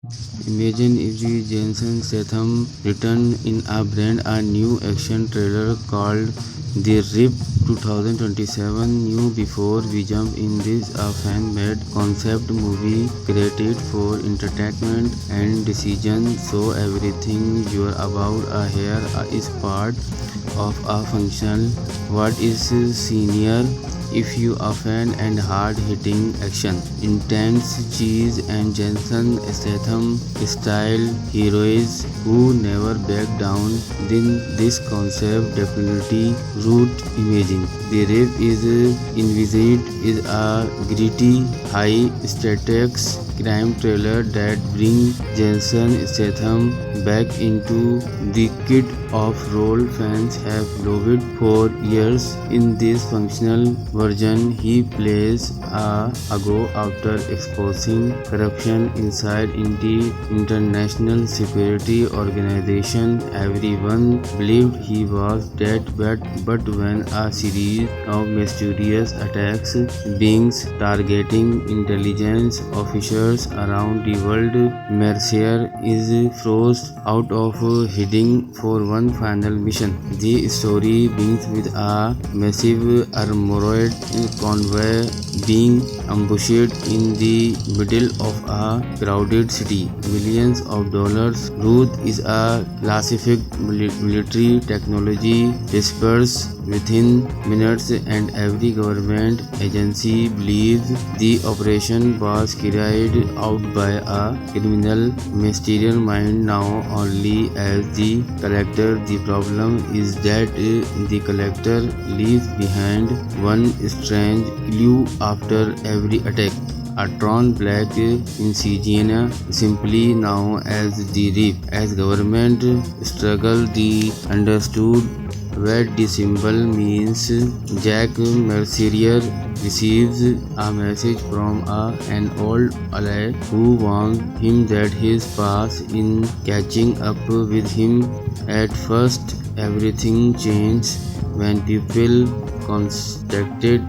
Imagine if Jason Statham returned in a brand new action trailer called The Rip 2027. Knew before we jump in this a fan-made concept movie created for entertainment and decision. So everything you're about here is part of a function. What is senior? If you are fan and hard-hitting action, intense cheese and Jensen Statham style heroes who never back down, then this concept definitely root imaging. The Rave is envisaged is a gritty, high stakes crime thriller that brings Jensen Statham back into the kit of role fans have loved for years. In this functional version, he plays a go after exposing corruption inside the international security organization. Everyone believed he was dead, but when a series of mysterious attacks beings targeting intelligence officers around the world, Mercier is forced out of hiding for one final mission. The story begins with a massive armored convoy being ambushed in the middle of a crowded city. Millions of dollars' worth is a classified military technology dispersed within minutes, and every government agency believes the operation was carried out by a criminal mastermind now only as the collector. The problem is that the collector leaves behind one strange clue after every attack. A torn black insignia, simply known as the Reap. As government struggle, they understood what the symbol means. Jack Mercier receives a message from an old ally who warns him that his past in catching up with him. At first, everything changed when people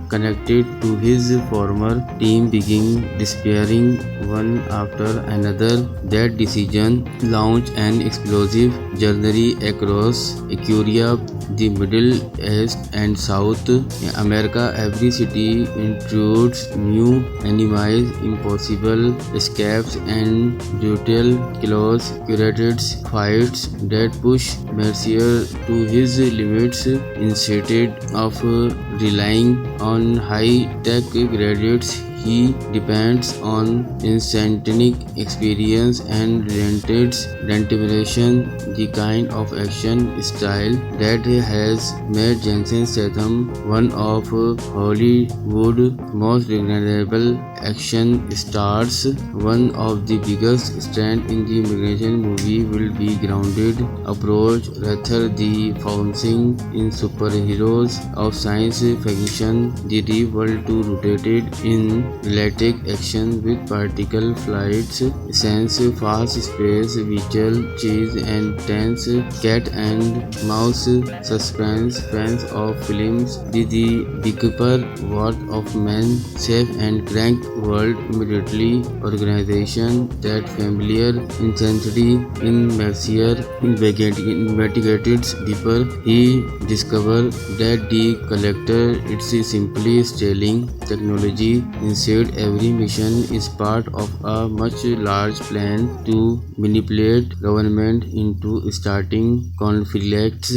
connected to his former team began despairing one after another. That decision launched an explosive journey across Ecuador, the Middle East and South America. Every city introduced new enemies, impossible escapes, and brutal close curated fights that push Mercier to his limits. Instead of relying on high-tech gadgets, he depends on instantaneous experience and relentless determination, the kind of action style that has made Jason Statham one of Hollywood's most recognizable action stars. One of the biggest strengths in the immigration movie will be grounded approach rather than focusing in superheroes of science fiction. The real world too rooted in realistic action with particle flights, scenes, fast space, visual chase, and tense cat and mouse suspense. Fans of films did the deeper worth of men, safe and crank world immediately. Organization that familiar intensity in Mercier investigated deeper. He discovered that the collector is simply stealing technology. Instead, every mission is part of a much large plan to manipulate government into starting conflicts.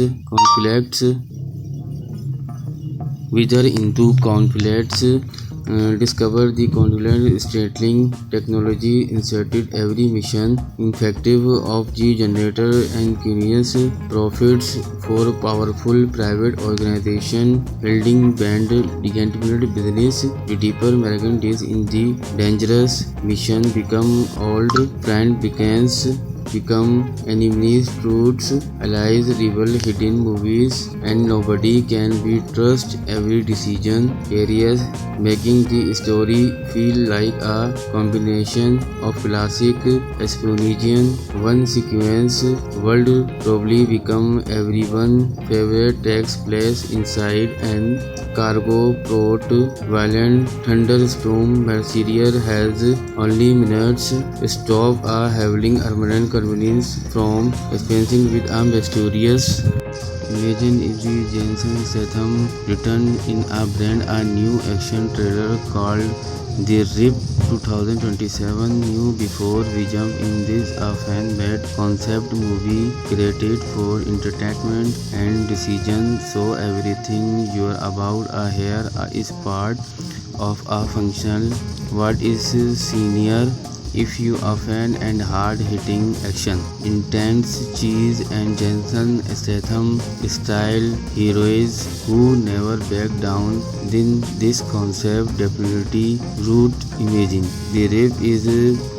Discover the conflict startling technology inserted every mission effective of the generator and curious profits for powerful private organization building band legitimate business. The deeper American days in the dangerous mission become old friend begins become enemies, truths, allies, rival, hidden movies, and nobody can be trust every decision areas, making the story feel like a combination of classic espionage, one sequence world probably become everyone favorite takes place inside an cargo port. Violent thunderstorm Mercier has only minutes stop a howling armed convenience from experiencing with a mysterious. Imagine if the Jensen Statham returned in a brand a new action trailer called The Rip 2027 knew before we jump in this a fan-made concept movie created for entertainment and decision, so everything you're about here is part of a function. What is senior? If you are a fan and hard-hitting action, intense cheese and Jensen Statham style heroes who never back down, then this concept definitely root imagine. The Rip is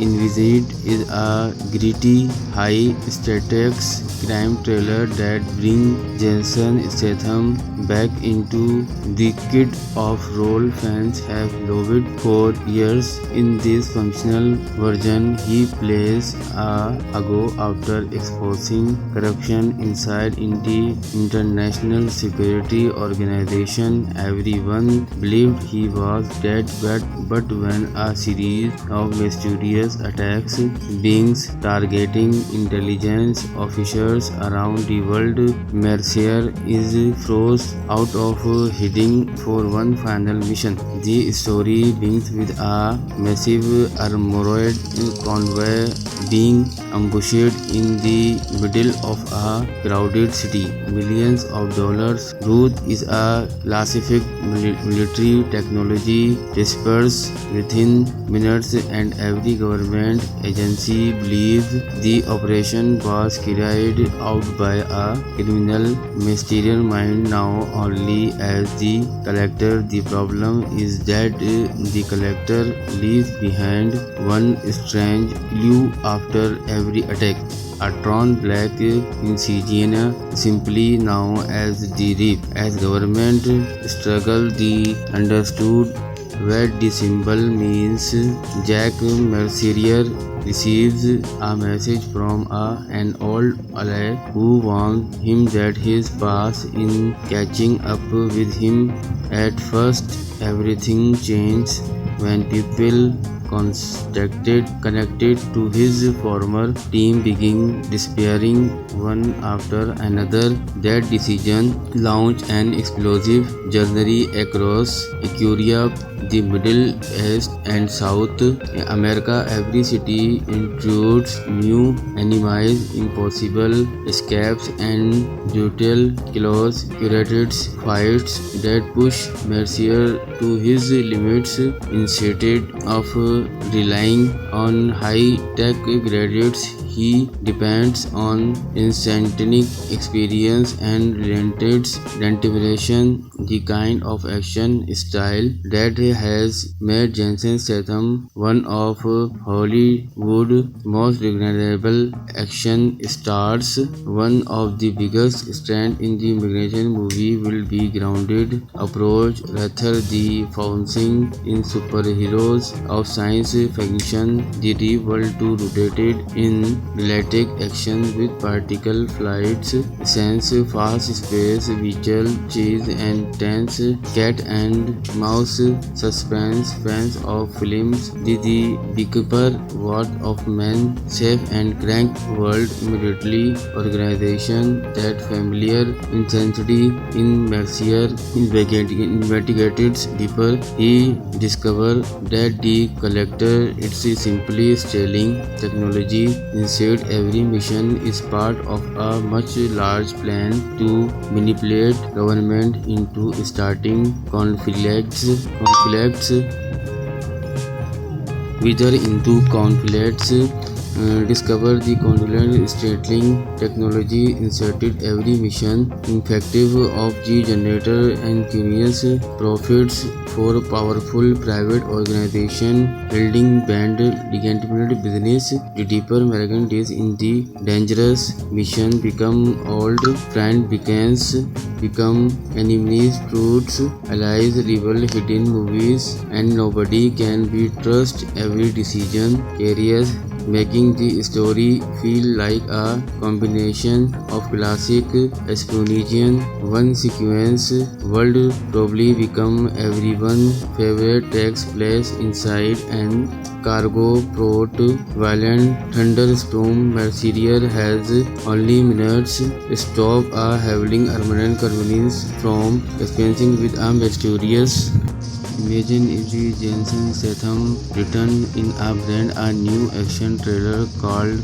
envisaged is a gritty, high-stakes crime thriller that brings Jensen Statham back into the kid of role fans have loved for years. In this functional version, he plays a go after exposing corruption inside the international security organization. Everyone believed he was dead, but when a series of mysterious attacks beings targeting intelligence officers around the world, Mercier is forced out of hiding for one final mission. The story begins with a massive armored convoy being ambushed in the middle of a crowded city. Millions of dollars worth is a classified military technology dispersed within minutes, and every government agency believes the operation was carried out by a criminal mastermind now only as the collector. The problem is that the collector leaves behind one strange clue after every attack. A torn black insignia, simply known as the Rip. As government struggle, they understood what the symbol means. Jack Mercier receives a message from an old ally who warns him that his past is catching up with him. At first, everything changed when people connected to his former team began disappearing one after another. That decision launched an explosive journey across Europe, the Middle East, and South America. Every city introduced new enemies, impossible escapes, and brutal chaos. Curated fights that pushed Mercier to his limits. Instead of relying on high-tech gadgets, he depends on instantaneous experience and relentless determination, the kind of action style that has made Jensen Statham one of Hollywood's most recognizable action stars. One of the biggest strengths in the immigration movie will be grounded approach rather than focusing in superheroes of science fiction. The real world too rooted in realistic action with particle flights, sense, fast space, visual chase, and tense cat and mouse suspense. Fans of films The Beekeeper, Word of Man, Safe and Crank World immediately organization that familiar intensity in Mercier investigated deeper. He discovered that the collector is simply stealing technology. Instead, every mission is part of a much large plan to manipulate government into starting conflicts whether into conflicts discover the convoluted startling technology inserted every mission, effective of the generator and curious profits for powerful private organization, building band legitimate business. The deeper American days in the dangerous mission become old friend become enemies, truths, allies, rival, hidden movies, and nobody can be trust every decision, careers, making the story feel like a combination of classic espionage, one sequence world probably become everyone's favorite, takes place inside an cargo port. Violent thunderstorm. Mercier has only minutes stop a howling armed convenience from experiencing with a mysterious. Imagine if the Jason Statham returned in a brand a new action trailer called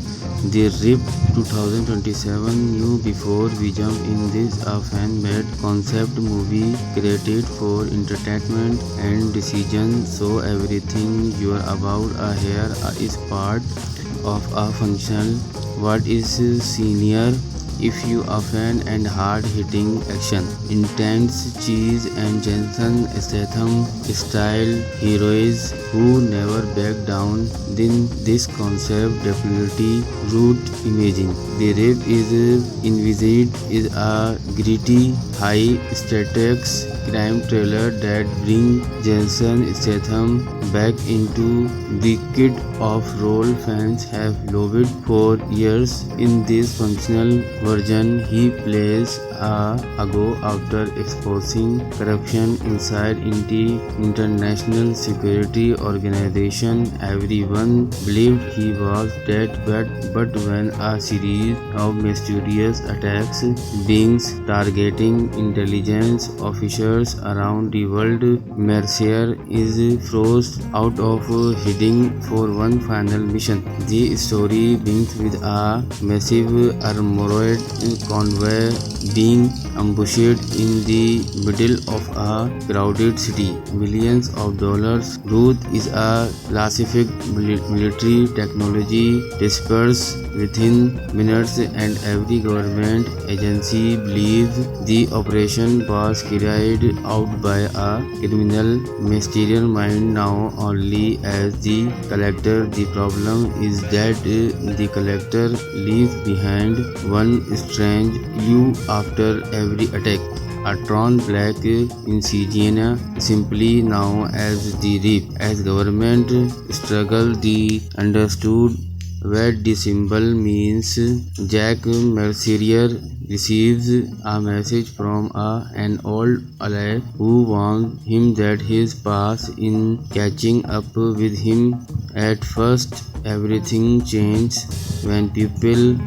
The Rip 2027. New before we jump in this a fan-made concept movie created for entertainment and decision. So everything you're about here is part of a function. What is senior? If you are a fan and hard-hitting action, intense cheese and Jason Statham style heroes who never back down, then this concept definitely root imaging. The Rip is envisaged is a gritty, high-stakes crime thriller that brings Jason Statham back into the kid of role fans have loved for years. In this functional version, he plays a go after exposing corruption inside the international security organization. Everyone believed he was dead, but when a series of mysterious attacks beings targeting intelligence officers around the world, Mercier is forced out of hiding for one final mission. The story begins with a massive armored convoy being ambushed in the middle of a crowded city. Millions of dollars' worth is a classified military technology dispersed within minutes, and every government agency believes the operation was carried out by a criminal mastermind now only as the collector. The problem is that the collector leaves behind one strange clue after every attack. A torn black insignia, simply known as the Rip. As government struggle, the understood what the symbol means. Jack Mercier receives a message from an old ally who warns him that his past in catching up with him. At first, everything changed when people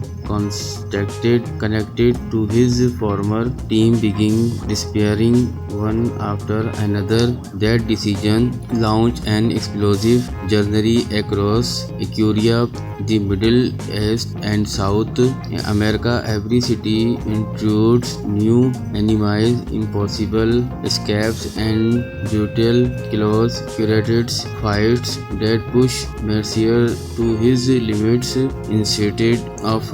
connected to his former team began disappearing one after another. That decision launched an explosive journey across Europe, the Middle East, and South America. Every city introduced new enemies, impossible escapes, and brutal kills. Curated fights that push Mercier to his limits instead of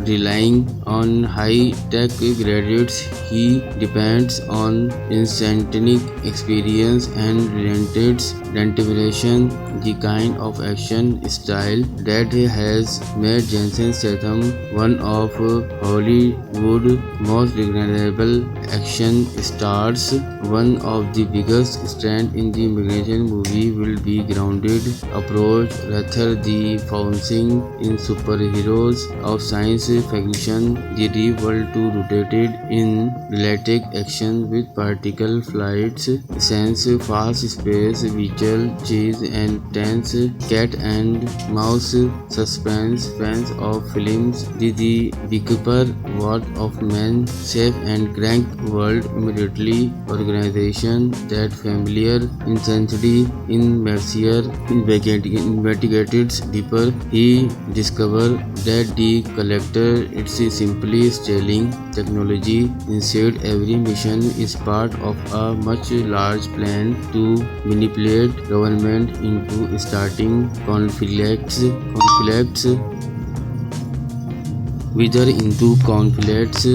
relying on high-tech gadgets. He depends on instantaneous experience and relentless determination, the kind of action style that has made Jason Statham one of Hollywood's most recognizable action stars. One of the biggest strengths in the immigration movie will be grounded approach rather than focusing in superheroes of science fiction. The Rip world too rooted in realistic action with particle flights, sense, fast space, visual chase, and tense cat and mouse suspense. Fans of films the Beekeeper, What of Man, Safe and Crank world immediately organization that familiar intensity in Mercier investigated deeper. He discovered that the collector it's simply stealing technology. Instead, every mission is part of a much large plan to manipulate government into starting conflicts whether into conflicts.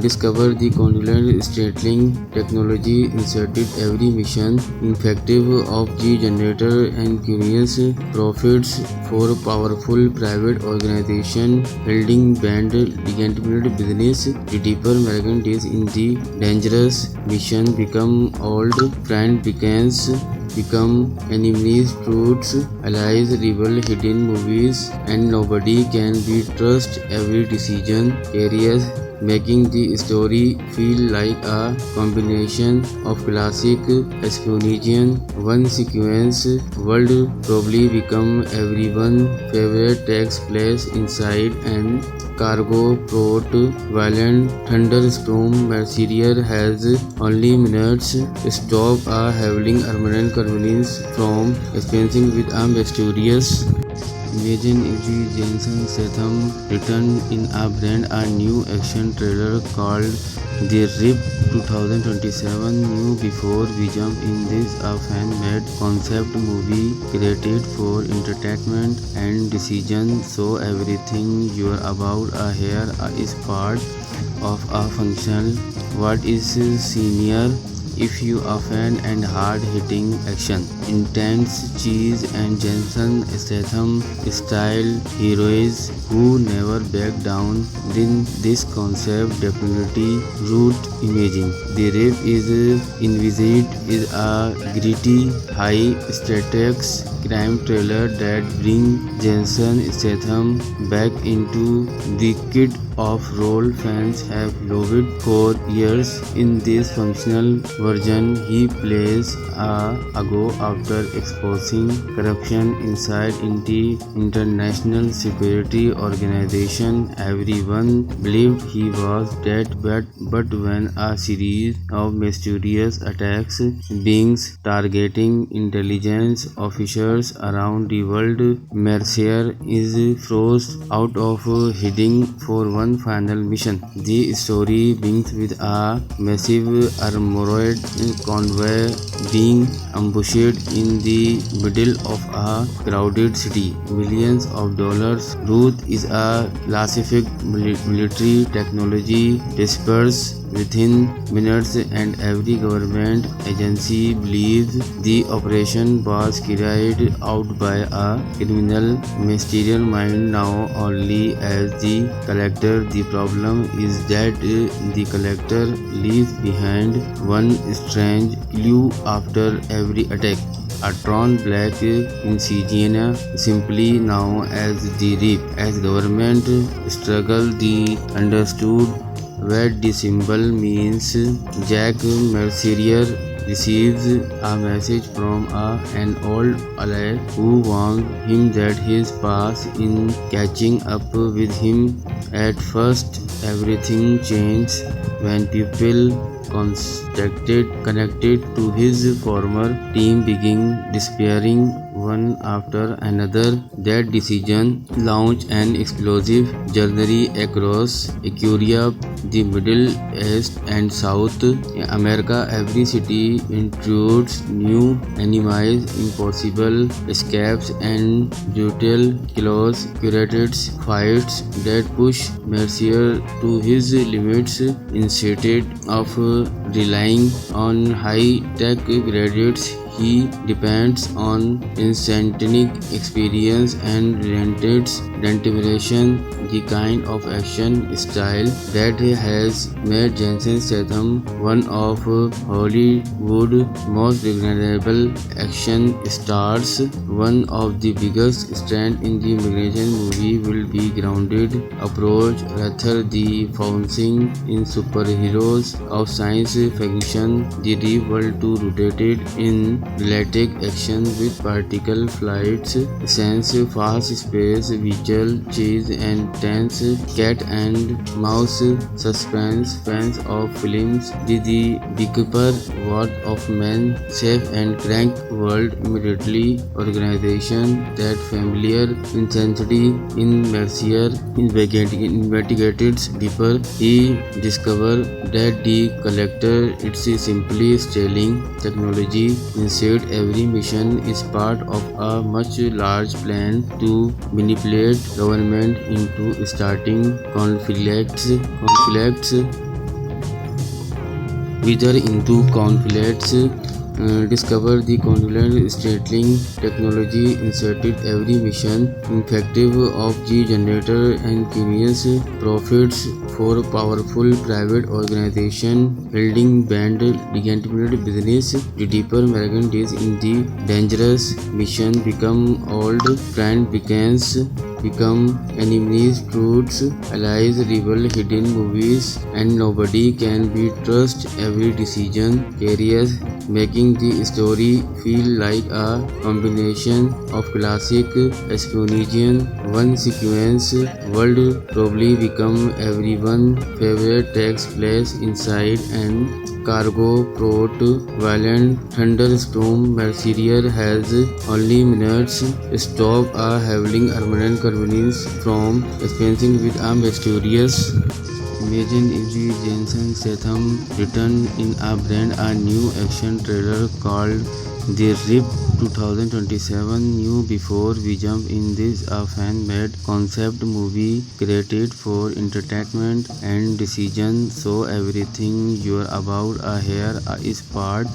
Discover the conflict stealing technology inserted every mission effective of the generator and curious profits for powerful private organization building band legitimate business. The deeper American days in the dangerous mission become old friend become enemies, truths, allies, rival, hidden movies, and nobody can be trust. Every decision carries making the story feel like a combination of classic espionage. One sequence world probably become everyone's favorite takes place inside an cargo port. Violent thunderstorm. Mercier has only minutes to stop a howling armed convenience from experiencing with a mysterious. Imagine if Jason Statham returned in a brand new action trailer called The Rip 2027. New before we jump in this a fan-made concept movie created for entertainment and decision. So everything you're about here is part of a function. What is senior? If you are a fan and hard-hitting action, intense cheese and Jason Statham style heroes who never back down, then this concept definitely root imaging. The Rip is envisaged is a gritty, high-stakes crime thriller that brings Jason Statham back into the kid of role fans have loved for years. In this functional version, he plays a go after exposing corruption inside the international security organization. Everyone believed he was dead, but when a series of mysterious attacks beings targeting intelligence officers around the world, Mercier is forced out of hiding for one final mission. The story begins with a massive armored convoy being ambushed in the middle of a crowded city. Millions of dollars' worth is a classified military technology dispersed within minutes, and every government agency believes the operation was carried out by a criminal mysterious mind now only as the collector. The problem is that the collector leaves behind one strange clue after every attack. A torn black insignia, simply known as the Rip. As government struggle, they understood what the symbol means. Jack Mercier receives a message from an old ally who warned him that his past in catching up with him. At first, everything changed when people connected to his former team began disappearing one after another. That decision launched an explosive journey across Europe, the Middle East, and South America. Every city introduced new enemies, impossible escapes, and brutal chaos. Curated fights that push Mercier to his limits instead of relying on high-tech gadgets. He depends on instantaneous experience and relentless determination, the kind of action style that has made Jason Statham one of Hollywood's most recognizable action stars. One of the biggest strengths in the immigration movie will be grounded approach rather than focusing in superheroes of science fiction. The real world too rooted in realistic action with particle flights, sense, fast space, visual chase, and tense cat and mouse suspense. Fans of films did the beekeeper word of man, safe and crank world immediately. Organization that familiar intensity in Mercier investigated deeper. He discovered that the collector it's simply stealing technology. Instead, every mission is part of a much large plan to manipulate government into starting conflicts whether into conflicts. Discover the conflict startling technology inserted every mission effective of the generator and genius profits for powerful private organization building band legitimate business. The deeper American days in the dangerous mission become old friend become enemies, truths, allies, rival, hidden movies, and nobody can be trust. Every decision carries, making the story feel like a combination of classic espionage. One sequence world probably become everyone's favorite takes place inside an cargo port. Violent thunderstorm. Mercier has only minutes. Stop a howling armament convenience from experiencing with a mysterious. Imagine if the Jason Statham returned in a brand new action trailer called The Rip 2027 knew before we jump in this a fan-made concept movie created for entertainment and decision, so everything you're about here is part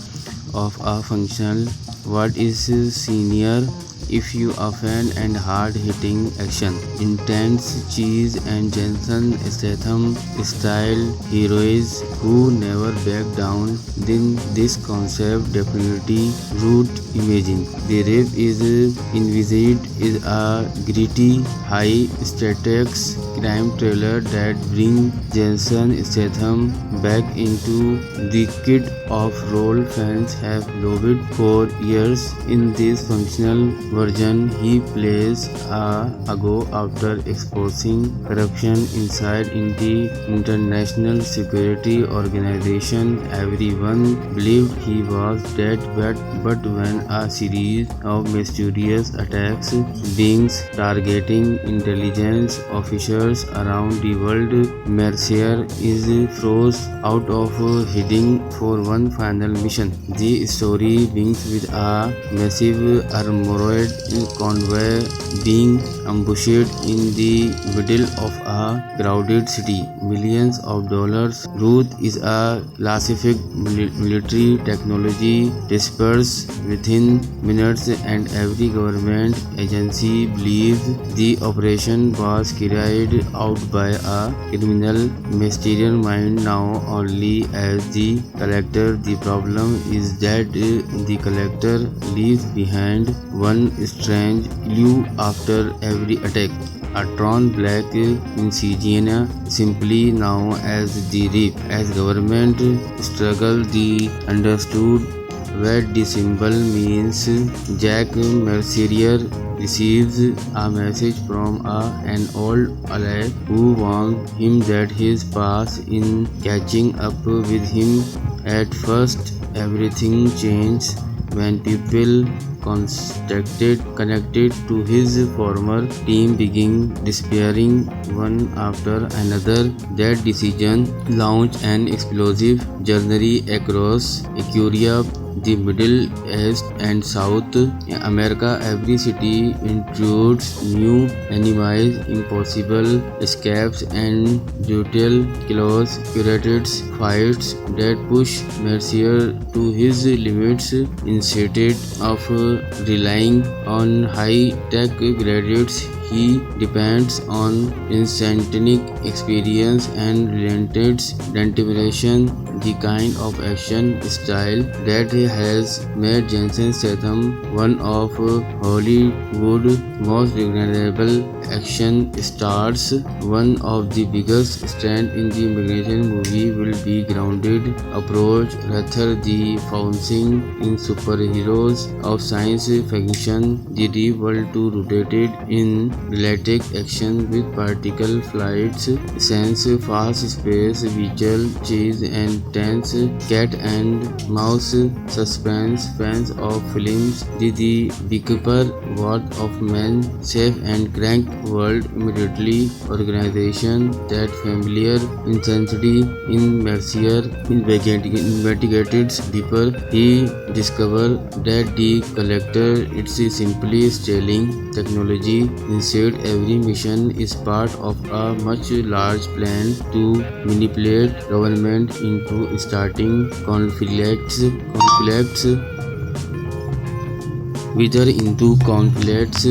of a functional what is senior. If you are a fan and hard-hitting action, intense cheese and Jason Statham style heroes who never back down, then this concept definitely root imagine. The Rip is envisaged is a gritty, high-stakes crime thriller that brings Jason Statham back into the kid of role fans have loved for years. In this functional version, he plays a go after exposing corruption inside the international security organization. Everyone believed he was dead, but when a series of mysterious attacks beings targeting intelligence officers around the world, Mercier is froze out of heading for one final mission. The story begins with a massive armored convoy being ambushed in the middle of a crowded city. Millions of dollars' worth is a classified military technology dispersed within minutes, and every government agency believes the operation was carried out by a criminal mastermind now only as the collector. The problem is that the collector leaves behind one strange clue after every attack. A torn black insignia, simply known as the Rip. As government struggle, they understood what the symbol means. Jack Mercier receives a message from an old ally who warns him that his past is catching up with him. At first, everything changed when people connected to his former team began disappearing one after another. That decision launched an explosive journey across Equatoria, the Middle East and South America. Every city introduced new enemies, impossible escapes, and brutal close curated fights that pushed Mercier to his limits. Instead of relying on high-tech gadgets, he depends on instantaneous experience and relentless determination, the kind of action style that has made Jason Statham one of Hollywood's most recognizable action stars. One of the biggest strengths in the immigration movie will be grounded approach rather than focusing in superheroes of science fiction. The deep world too rooted in realistic action with particle flights, sense, fast space, visual chase and tense cat and mouse suspense. Fans of films did the Beekeeper, Word of Man, Safe and Crank world immediately organization that familiar intensity in Mercier investigated deeper. He discovered that the collector it's simply stealing technology. Instead, every mission is part of a much large plan to manipulate government into starting conflicts whether into conflicts.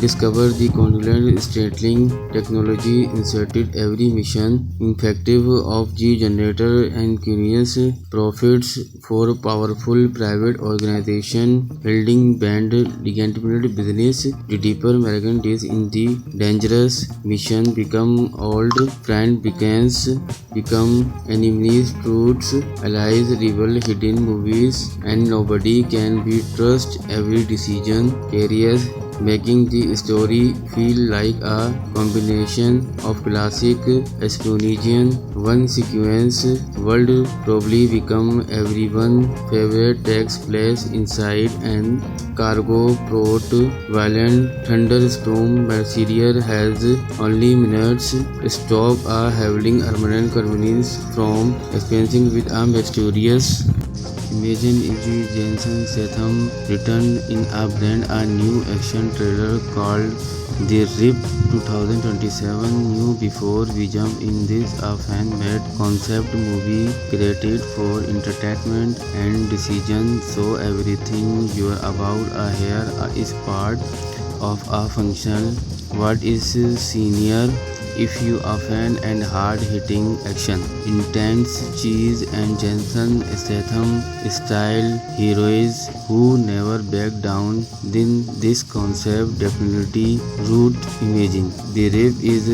Discover the conflict startling technology inserted every mission effective of the generator and curious profits for powerful private organization building band legitimate business. The deeper American days in the dangerous mission become old friend become enemies truths allies rival hidden movies and nobody can be trust every decision carries making the story feel like a combination of classic espionage. One sequence world probably become everyone's favorite takes place inside an cargo port. Violent thunderstorm. Mercier has only minutes to stop a howling armed convenience from experiencing with a mysterious. Imagine if Jason Statham returned in a brand new action trailer called The Rip 2027. New before we jump in this a fan-made concept movie created for entertainment and decision. So everything you're about here is part of a function. What is senior? If you are a fan and hard-hitting action, intense cheese and Jason Statham style heroes who never back down, then this concept definitely root imaging. The Rip is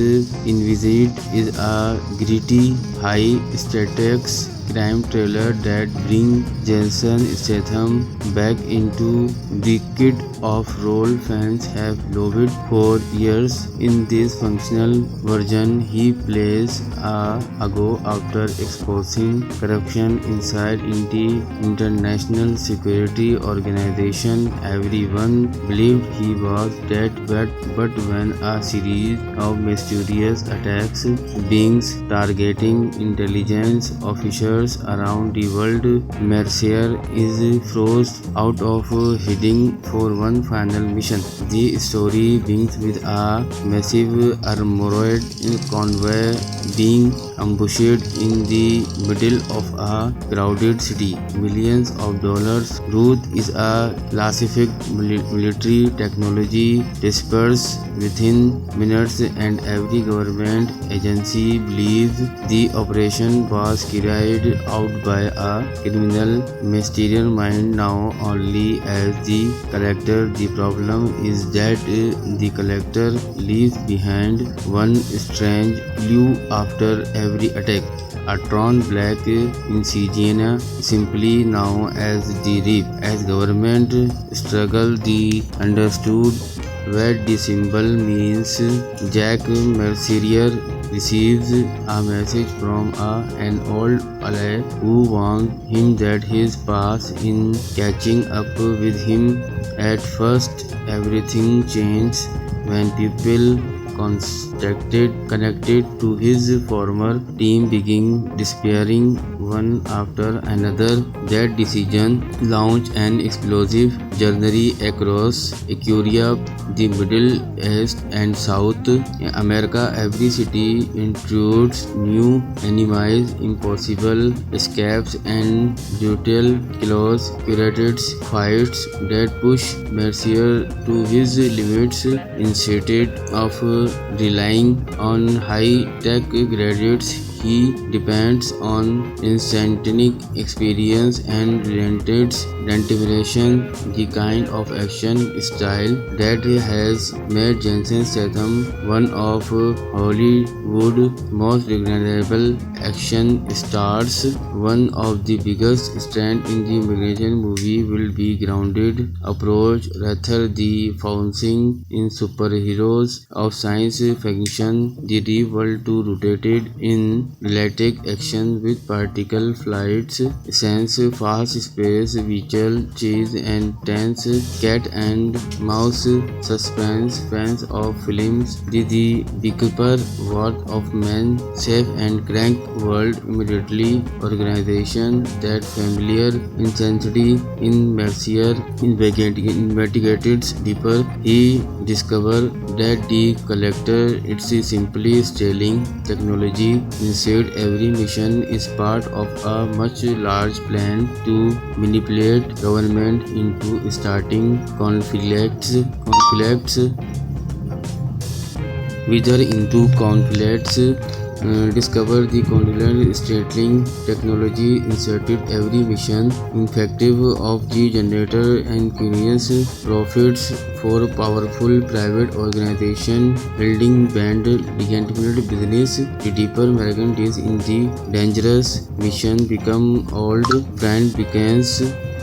envisaged is a gritty, high-stakes crime thriller that brings Jason Statham back into the kid of role fans have loved for years. In this functional version, he plays a go after exposing corruption inside the international security organization. Everyone believed he was dead, but when a series of mysterious attacks beings targeting intelligence officers around the world, Mercier is forced out of hiding for one final mission. The story begins with a massive armored convoy being ambushed in the middle of a crowded city. Millions of dollars worth is a classified military technology dispersed within minutes, and every government agency believes the operation was carried out by a criminal mastermind now only as the collector. The problem is that the collector leaves behind one strange clue after every attack. A torn black insignia, simply known as the Rip. As government struggle, they understood what the symbol means. Jack Mercier receives a message from an old ally who warns him that his past is catching up with him. At first, everything changes when people connected to his former team begin despairing one after another. That decision launched an explosive journey across Equatoria, the Middle East and South America. Every city introduced new enemies, impossible escapes and brutal kills, curated fights that pushed Mercier to his limits. Instead of relying on high-tech gadgets, he depends on instantaneous experience and relentless determination, the kind of action style that has made Jason Statham one of Hollywood's most recognizable action stars. One of the biggest strengths in the immigration movie will be grounded approach rather than focusing in superheroes of science fiction. The real world too rooted in realistic action with particle flights, scenes, fast space, visual chase and tense cat and mouse suspense. Fans of films the Beekeeper, World of Men, Safe and Crank world immediately organization that familiar intensity in Mercier investigated deeper. He discovered that the collector it's simply stealing technology. Instead, every mission is part of a much large plan to manipulate government into starting conflicts whether into conflicts. Discover the conflict startling technology inserted every mission effective of the generator and creates profits for powerful private organization building band legitimate business. The deeper American days in the dangerous mission become old friend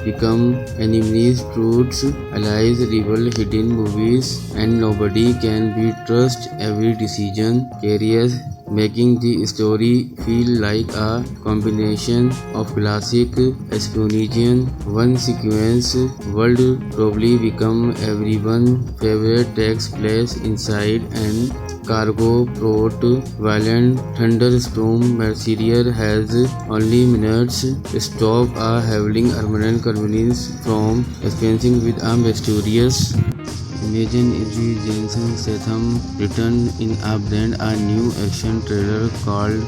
become enemies, truths, allies, rival, hidden movies, and nobody can be trusted. Every decision carries making the story feel like a combination of classic espionage. One sequence world probably become everyone's favorite takes place inside an cargo port. Violent thunderstorm. Mercier has only minutes to stop a howling armed convenience from experiencing with a mysterious. Imagine if Jason Statham returned in a brand new action trailer called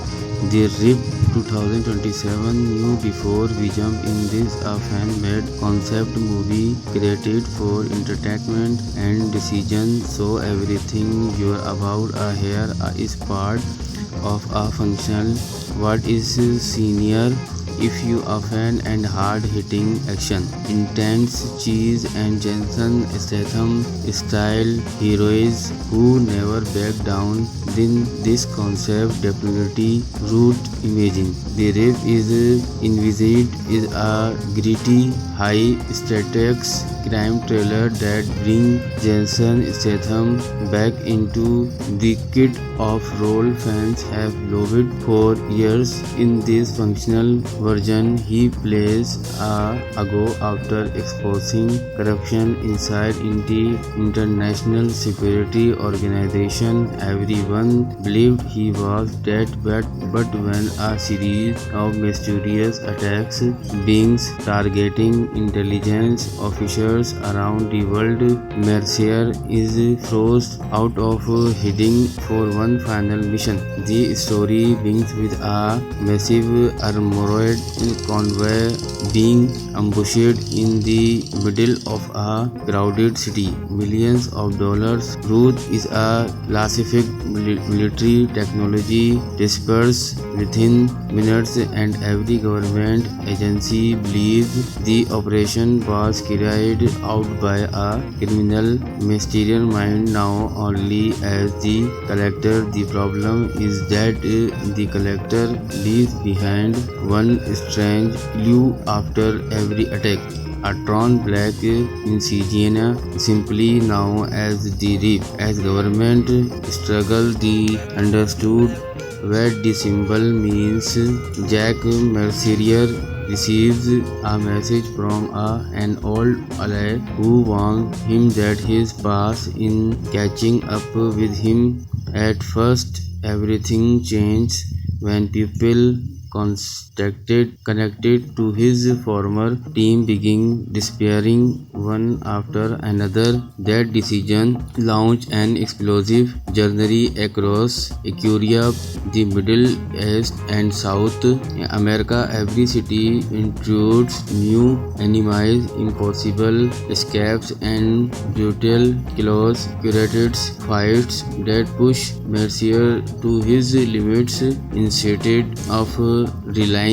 The Rip 2027. New before we jump in this a fan-made concept movie created for entertainment and decision. So everything you're about here is part of a function. What is senior? If you are a fan and hard-hitting action, intense cheese and Jason Statham style heroes who never back down, then this concept definitely root imaging. The Rip is envisaged is a gritty, high-stakes crime thriller that brings Jason Statham back into the kit of role fans have loved for years. In this functional version, he plays a go after exposing corruption inside the international security organization. Everyone believed he was dead, but when a series of mysterious attacks beings targeting intelligence officers around the world, Mercier is forced out of hiding for one final mission. The story begins with a massive armored convoy being ambushed in the middle of a crowded city. Millions of dollars worth is a classified military technology dispersed within minutes, and every government agency believes the operation was carried out by a criminal mastermind now only as the collector. The problem is that the collector leaves behind one strange clue after every attack. A torn black insignia, simply known as the Rip. As government struggle, they understood what the symbol means. Jack Mercier receives a message from an old ally who warns him that his past is catching up with him. At first, everything changes when people connected to his former team begin despairing one after another. That decision launched an explosive journey across Equatoria, the Middle East and South America. Every city introduced new enemies, impossible escapes and brutal chaos, curated fights that push Mercier to his limits. Instead of relying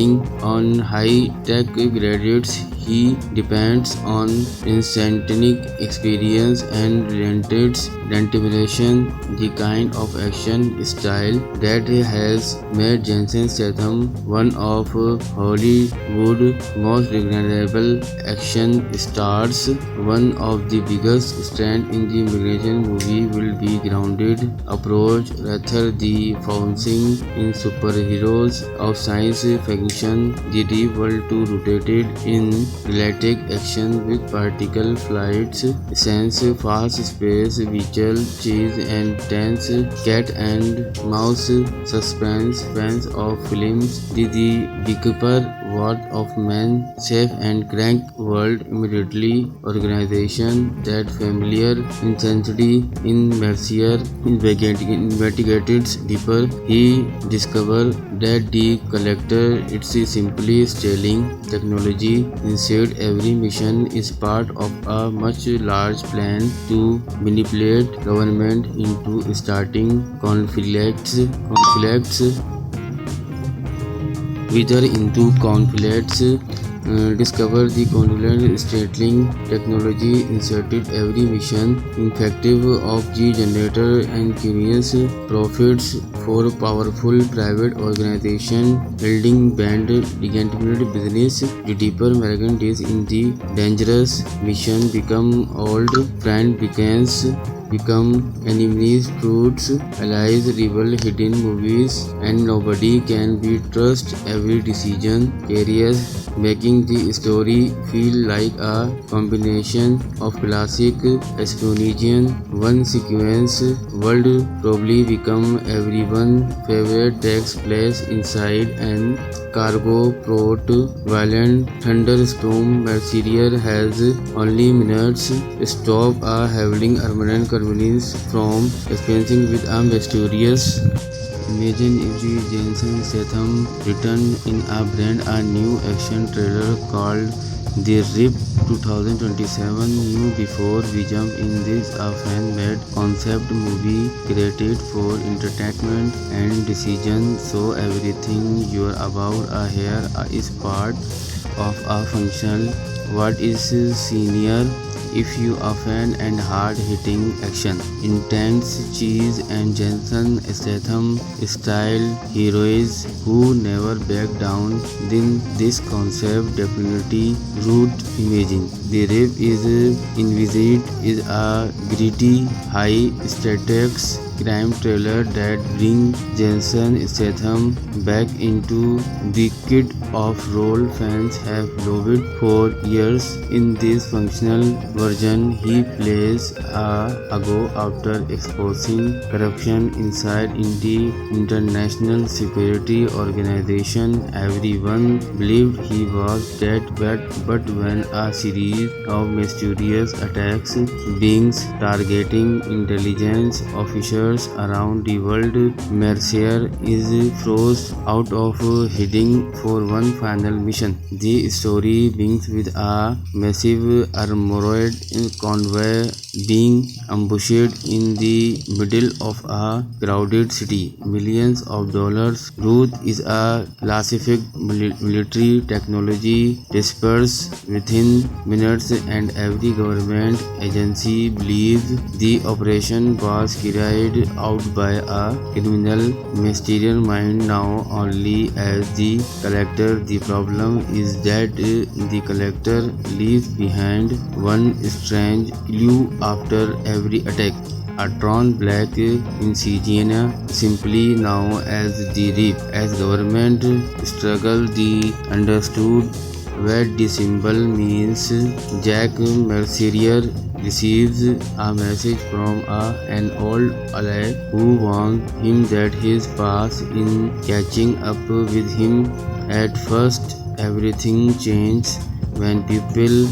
on high-tech gadgets, he depends on instantaneous experience and relentless determination, the kind of action style that has made Jason Statham one of Hollywood's most recognizable action stars. One of the biggest strengths in the immigration movie will be grounded approach rather than focusing in superheroes of science fiction. The deep world too rooted in realistic action with particle flights, sense, fast space, visual chase and tense cat and mouse suspense. Fans of films did the beekeeper worth of man safe and crank world immediately. Organization that familiar intensity in Mercier investigated deeper. He discovered that the collector it's simply stealing technology. Instead, every mission is part of a much large plan to manipulate government into starting conflicts whether into conflicts. Discover the conflict startling technology inserted every mission effective of the generator and curious profits for powerful private organization building band legitimate business. The deeper American days in the dangerous mission become old friend become enemies, fruits, allies, rival, hidden movies, and nobody can be trust. Every decision carries, making the story feel like a combination of classic espionage. One sequence world probably become everyone's favorite takes place inside an cargo port. Violent thunderstorm. Mercier has only minutes. Stop a howling armament convenience from experiencing with a mysterious. Imagine if Jason Statham returned in a brand new action trailer called The Rip 2027. New before we jump in this a fan-made concept movie created for entertainment and decision. So everything you're about here is part of a functional. What is senior? If you are a fan and hard-hitting action, intense cheese and Jason Statham style heroes who never back down, then this concept definitely root imagine. The Rip is envisaged is a gritty, high-stakes crime thriller that brings Jason Statham back into the kid of role fans have loved for years. In this functional version, he plays a go after exposing corruption inside the international security organization. Everyone believed he was dead, but when a series of mysterious attacks beings targeting intelligence officers around the world, Mercier is forced out of hiding for one final mission. The story begins with a massive armored convoy being ambushed in the middle of a crowded city. Millions of dollars worth is a classified military technology dispersed within minutes, and every government agency believes the operation was carried out by a criminal mastermind now only as the collector. The problem is that the collector leaves behind one strange clue after every attack. a drawn black insignia, simply known as the RIP. As government struggle, the understood what the symbol means. Jack Mercier receives a message from an old ally who warns him that his past is catching up with him. At first, everything changes when people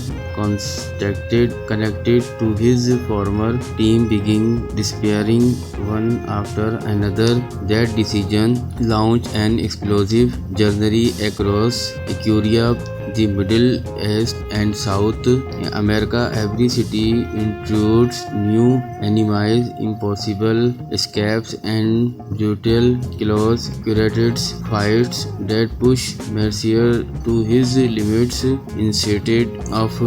connected to his former team begin despairing one after another. That decision launched an explosive journey across Ecuador, the Middle East and South America. Every city introduced new enemies, impossible escapes, and brutal close curated fights that push Mercier to his limits. Instead of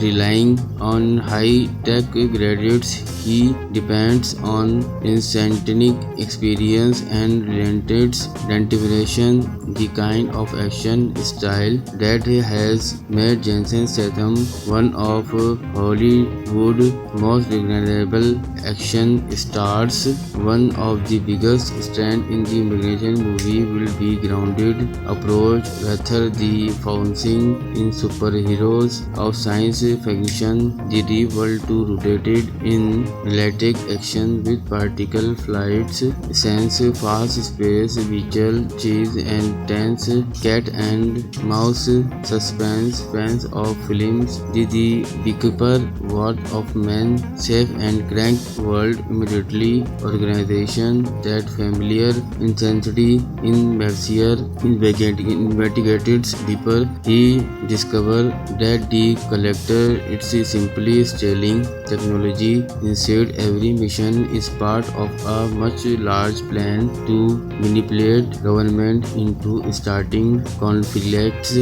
relying on high-tech gadgets, he depends on instantaneous experience and relentless determination, the kind of action style that has made Jason Statham one of Hollywood's most recognizable action stars. One of the biggest strengths in the immigration movie will be grounded approach rather the focusing in superheroes of science fiction. The deep world too rooted in realistic action with particle flights, sense fast space, visual cheese and tense cat and mouse suspense. Fans of films the Beekeeper, What of Men, Safe and Crank world immediately organization that familiar intensity in Mercier investigated deeper. He discovered that the collector it's simply stealing technology. Instead, every mission is part of a much large plan to manipulate government into starting conflicts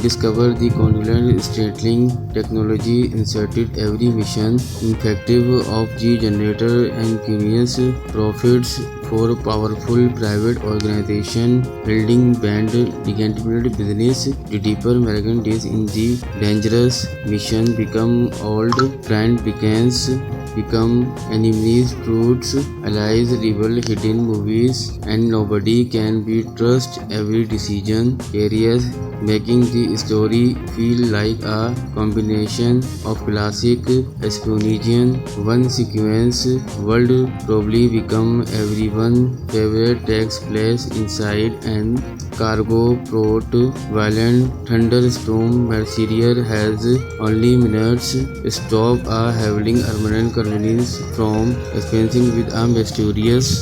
discover the conflict startling technology inserted every mission effective of the generator and curious profits for powerful private organization building band gigantic business. The deeper American days in the dangerous mission become old friend become enemies, truths, allies, rebel, hidden movies, and nobody can be trust every decision areas, making the story feel like a combination of classic espionage. One sequence world probably become everyone's favorite takes place inside an cargo port. Violent thunderstorm. Mercier has only minutes stop a heavily armed convenience from experiencing with a mysterious.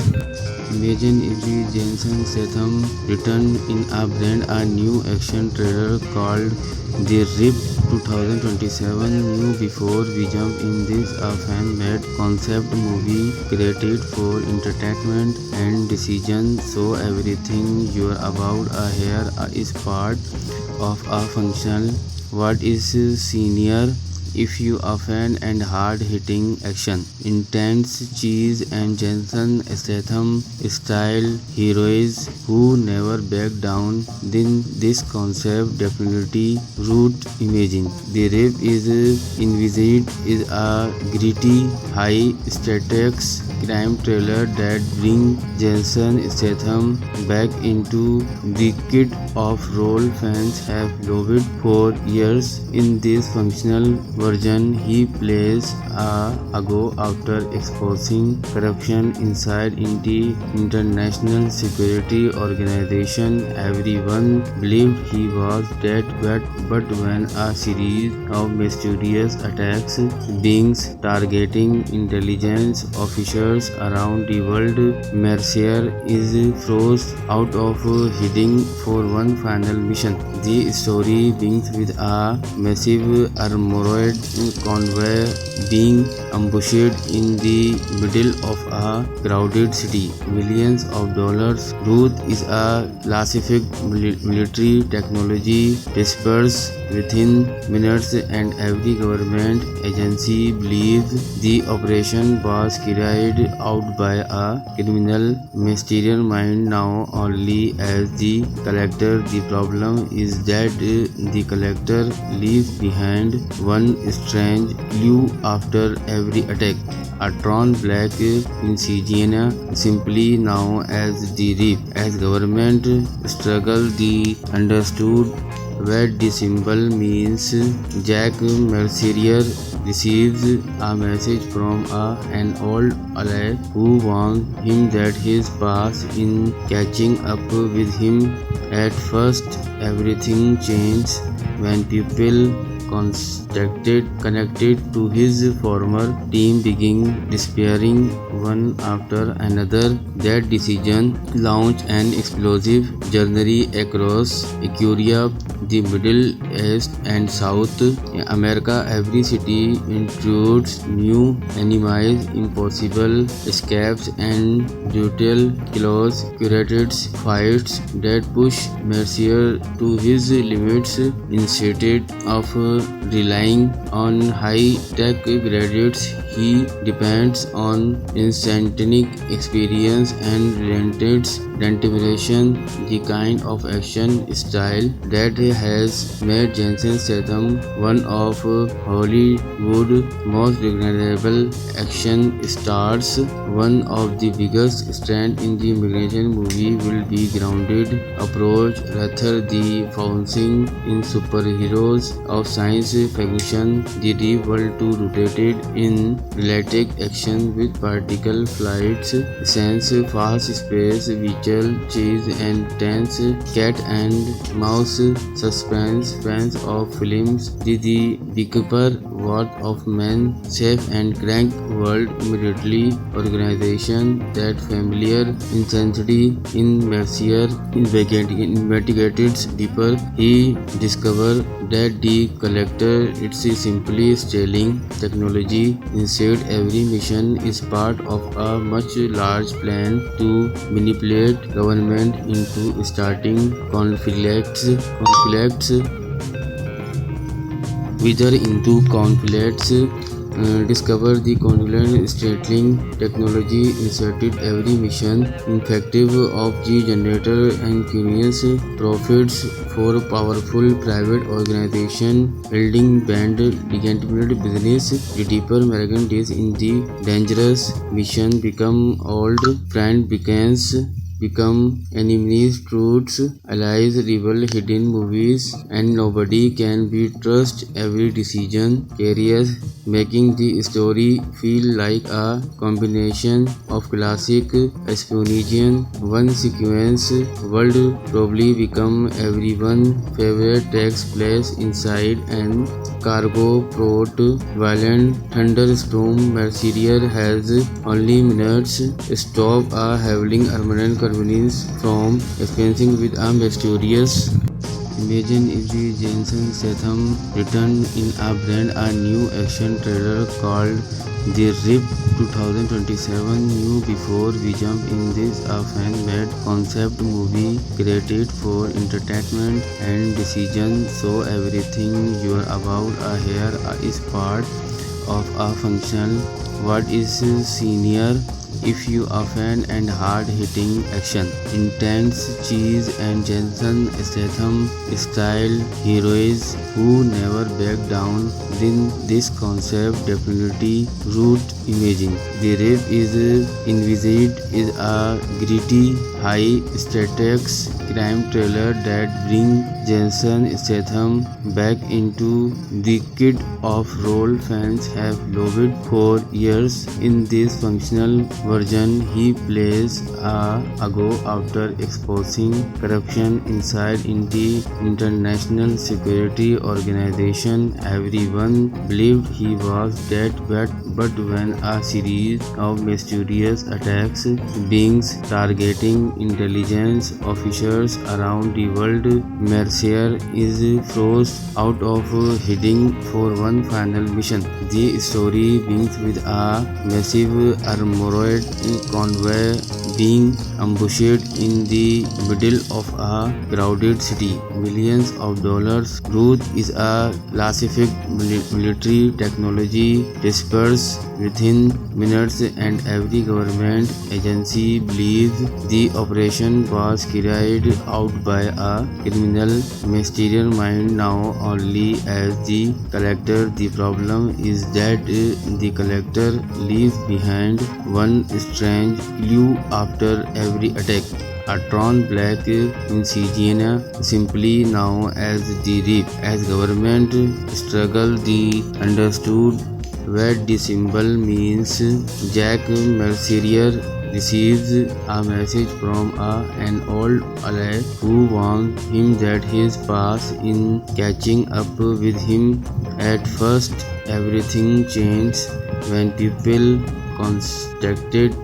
Imagine if Jason Statham returned in a brand new action trailer called The RIP 2027. New before we jump in this a fan-made concept movie created for entertainment and decision. So everything you're about here is part of a function. What is senior? If you are a fan and hard-hitting action, intense cheese and Jason Statham style heroes who never back down, then this concept definitely root imagine. The RIP is envisaged is a gritty, high-stakes crime thriller that brings Jason Statham back into the kit of role fans have loved for years. In this functional version, he plays a go after exposing corruption inside the international security organization. Everyone believed he was dead, but when a series of mysterious attacks beings targeting intelligence officers around the world, Mercier is forced out of hiding for one final mission. The story begins with a massive armored convoy being ambushed in the middle of a crowded city. Millions of dollars' worth is a classified military technology dispersed within minutes, and every government agency believes the operation was carried out by a criminal mastermind now only as the collector. The problem is that the collector leaves behind one strange clue after every attack. A torn black insignia, simply known as the reef. As government struggle, they understood what the symbol means. Jack Mercier receives a message from an old ally who warns him that his past is catching up with him. At first, everything changed when people connected to his former team began despairing one after another. That decision launched an explosive journey across Equatoria, the Middle East and South America. Every city introduced new enemies, impossible escapes, and brutal close curated fights that pushed Mercier to his limits. Instead of relying on high-tech gadgets, he depends on instantaneous experience and relentless determination, the kind of action style that has made Jason Statham one of Hollywood's most recognizable action stars. One of the biggest strengths in the immigration movie will be grounded approach rather than focusing in superheroes of science fiction. The deep world too rooted in realistic action with particle flights, sense, fast space, visual chase, and tense cat and mouse suspense. Fans of films the Beekeeper, World of Men, Safe and Crank world immediately organization that familiar intensity in Mercier investigated deeper. He discovered that the collector it's simply stealing technology. Instead, every mission is part of a much large plan to manipulate government into starting conflicts whether into conflicts. Discover the conflict startling technology inserted every mission effective of the generator and curious profits for powerful private organization building band legitimate business. The deeper American days in the dangerous mission become old friend become enemies, truths, allies, rebel, hidden movies, and nobody can be trusted. Every decision carries, making the story feel like a combination of classic espionage. One sequence world probably become everyone's favorite takes place inside an cargo port. Violent thunderstorm. Mercier has only minutes. Stop a howling armament convenience from experiencing with a mysterious. Imagine if the Jason Statham returned in a brand new action trailer called The Rip 2027. New before we jump in this a fan-made concept movie created for entertainment and decision. So everything you're about here is part of a function. What is senior? If you are a fan and hard-hitting action, intense cheese and Jason Statham style heroes who never back down, then this concept definitely root imaging. The Rip is envisaged is a gritty, high-stakes crime thriller that brings Jason Statham back into the kid of role fans have loved for years. In this functional version, he plays a go after exposing corruption inside the international security organization. Everyone believed he was dead, but when a series of mysterious attacks beings targeting intelligence officers around the world, Mercier is forced out of hiding for one final mission. The story begins with a massive armoured convoy being ambushed in the middle of a crowded city. Millions of dollars worth is a classified military technology dispersed within minutes, and every government agency believes the operation was carried out by a criminal mastermind now only as the collector. The problem is that the collector leaves behind one strange clue after every attack. A torn black insignia, simply known as the Rip. As government struggle, they understood what the symbol means. Jack Mercier receives a message from an old ally who warns him that his past in catching up with him. At first, everything changed when people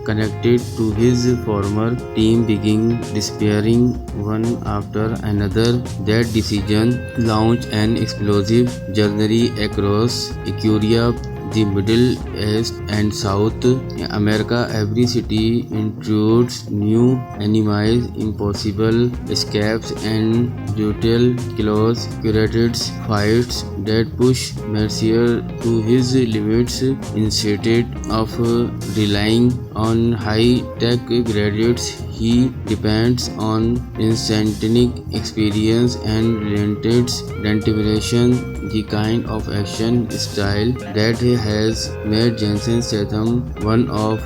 connected to his former team began disappearing one after another. That decision launched an explosive journey across Equatoria, the Middle East and South America. Every city introduced new enemies, impossible escapes, and brutal killers. Curated fights that pushed Mercier to his limits. Instead of relying on high-tech gadgets, he depends on instantaneous experience and relentless determination, the kind of action style that has made Jason Statham one of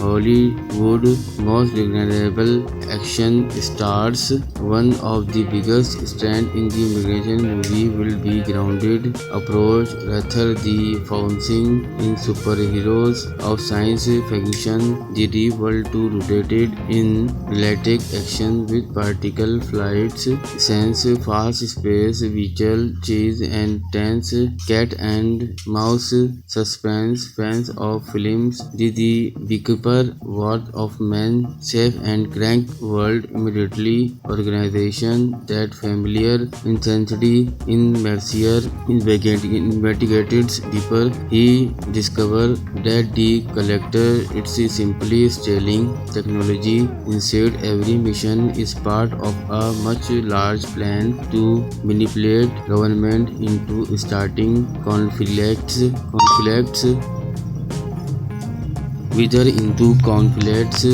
Hollywood's most recognizable action stars. One of the biggest strengths in the immigration movie will be grounded approach rather than focusing in superheroes of science fiction. The deep world too rooted in realistic action with particle flights, sense, fast space, visual chase, and tense cat and mouse suspense. Fans of films the Beekeeper, World of Men, Safe and Crank World immediately organization that familiar intensity in Mercier investigated deeper. He discovered that the collector it's simply stealing technology. Instead, every mission is part of a much large plan to manipulate government into starting conflicts whether into conflicts.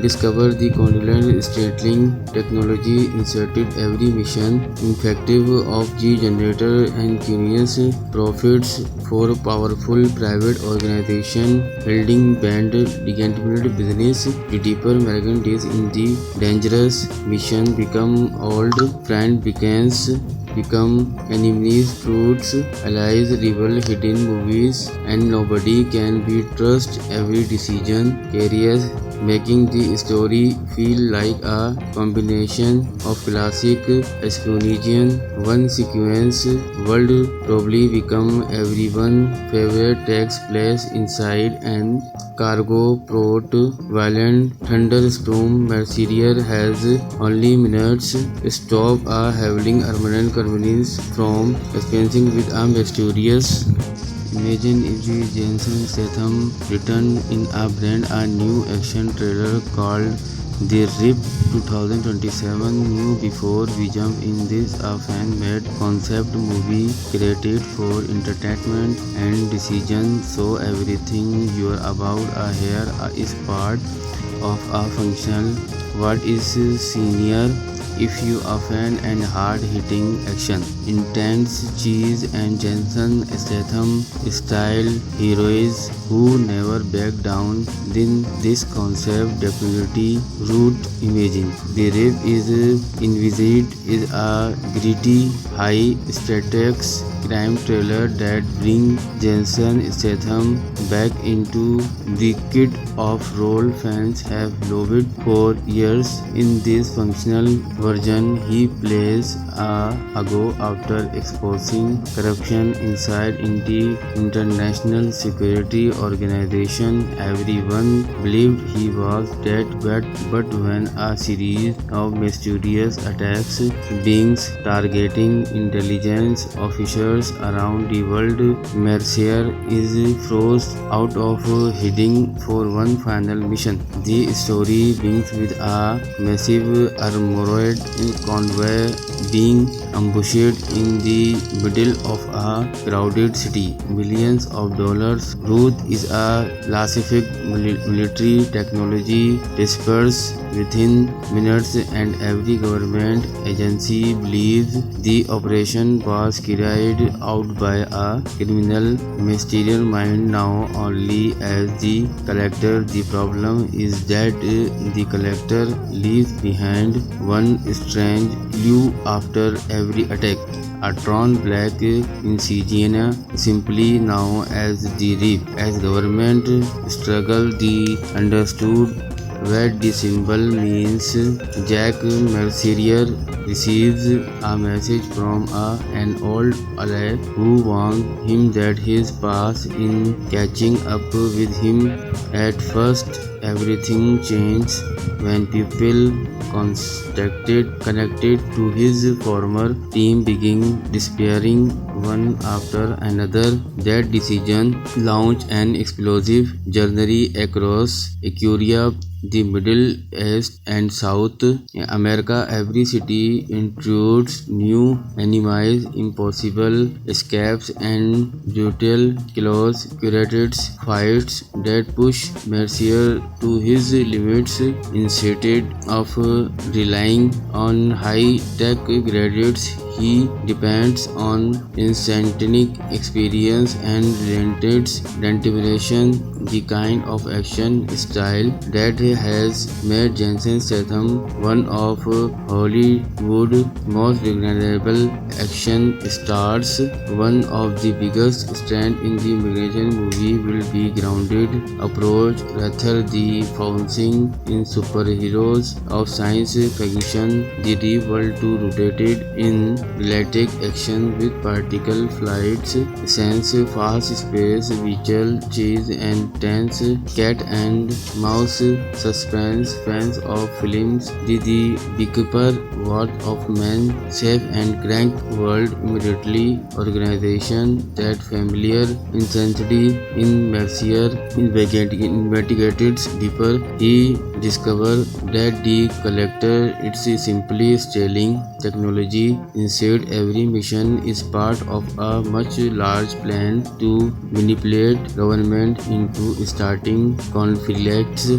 Discover the content stealing technology inserted every mission effective of the generator and curious profits for powerful private organization holding band legitimate business. The deeper American days in the dangerous mission become old friend become enemies, fruits, allies, rival, hidden movies, and nobody can be trusted. Every decision carries making the story feel like a combination of classic espionage. One sequence world probably become everyone's favorite takes place inside an cargo port. Violent thunderstorm. Mercier has only minutes to stop a howling armed convenience from experiencing with a mysterious. Imagine if Jason Statham returned in a brand new action trailer called The Rip 2027. New before we jump in this a fan-made concept movie created for entertainment and decision. So everything you're about here is part of a function. What is senior? If you are a fan and hard-hitting action, intense cheese and Jason Statham style heroes who never back down, then this concept definitely root imagine. The Rip is envisaged is a gritty, high-stakes crime thriller that brings Jason Statham back into the kid of role fans have loved for years. In this functional version, he plays a go after exposing corruption inside the international security organization. Everyone believed he was dead, but when a series of mysterious attacks beings targeting intelligence officers travels around the world. Mercier is frozen out of heading for one final mission. The story begins with a massive armored convoy being ambushed in the middle of a crowded city. Millions of dollars' worth is a classified military technology dispersed within minutes, and every government agency believes the operation was carried out by a criminal mastermind known only as the Collector. The problem is that the Collector leaves behind one strange clue after every attack: a torn black insignia, simply known as the Reap. As government struggle, they understood what the symbol means. Jack Mercier receives a message from an old ally who warns him that his past is catching up with him. At first, everything changed when people connected to his former team began disappearing one after another. That decision launched an explosive journey across Ecuador, the Middle East and South America. Every city introduced new enemies, impossible escapes, and brutal close curated fights that pushed Mercier to his limits. Instead of relying on high-tech gadgets, he depends on instantaneous experience and relentless determination, the kind of action style that has made Jason Statham one of Hollywood's most recognizable action stars. One of the biggest strengths in the immigration movie will be grounded approach rather than focusing in superheroes of science fiction. The Reap world too rooted in realistic action with particle flights, science, fast space, visual chase, and tense cat and mouse suspense. Fans of films The Beekeeper, What of Man, Safe and Crank world immediately. Organization that familiar intensity in Mercier investigated deeper. He discovered that the Collector is simply stealing technology. Instead, every mission is part of a much large plan to manipulate government into starting conflicts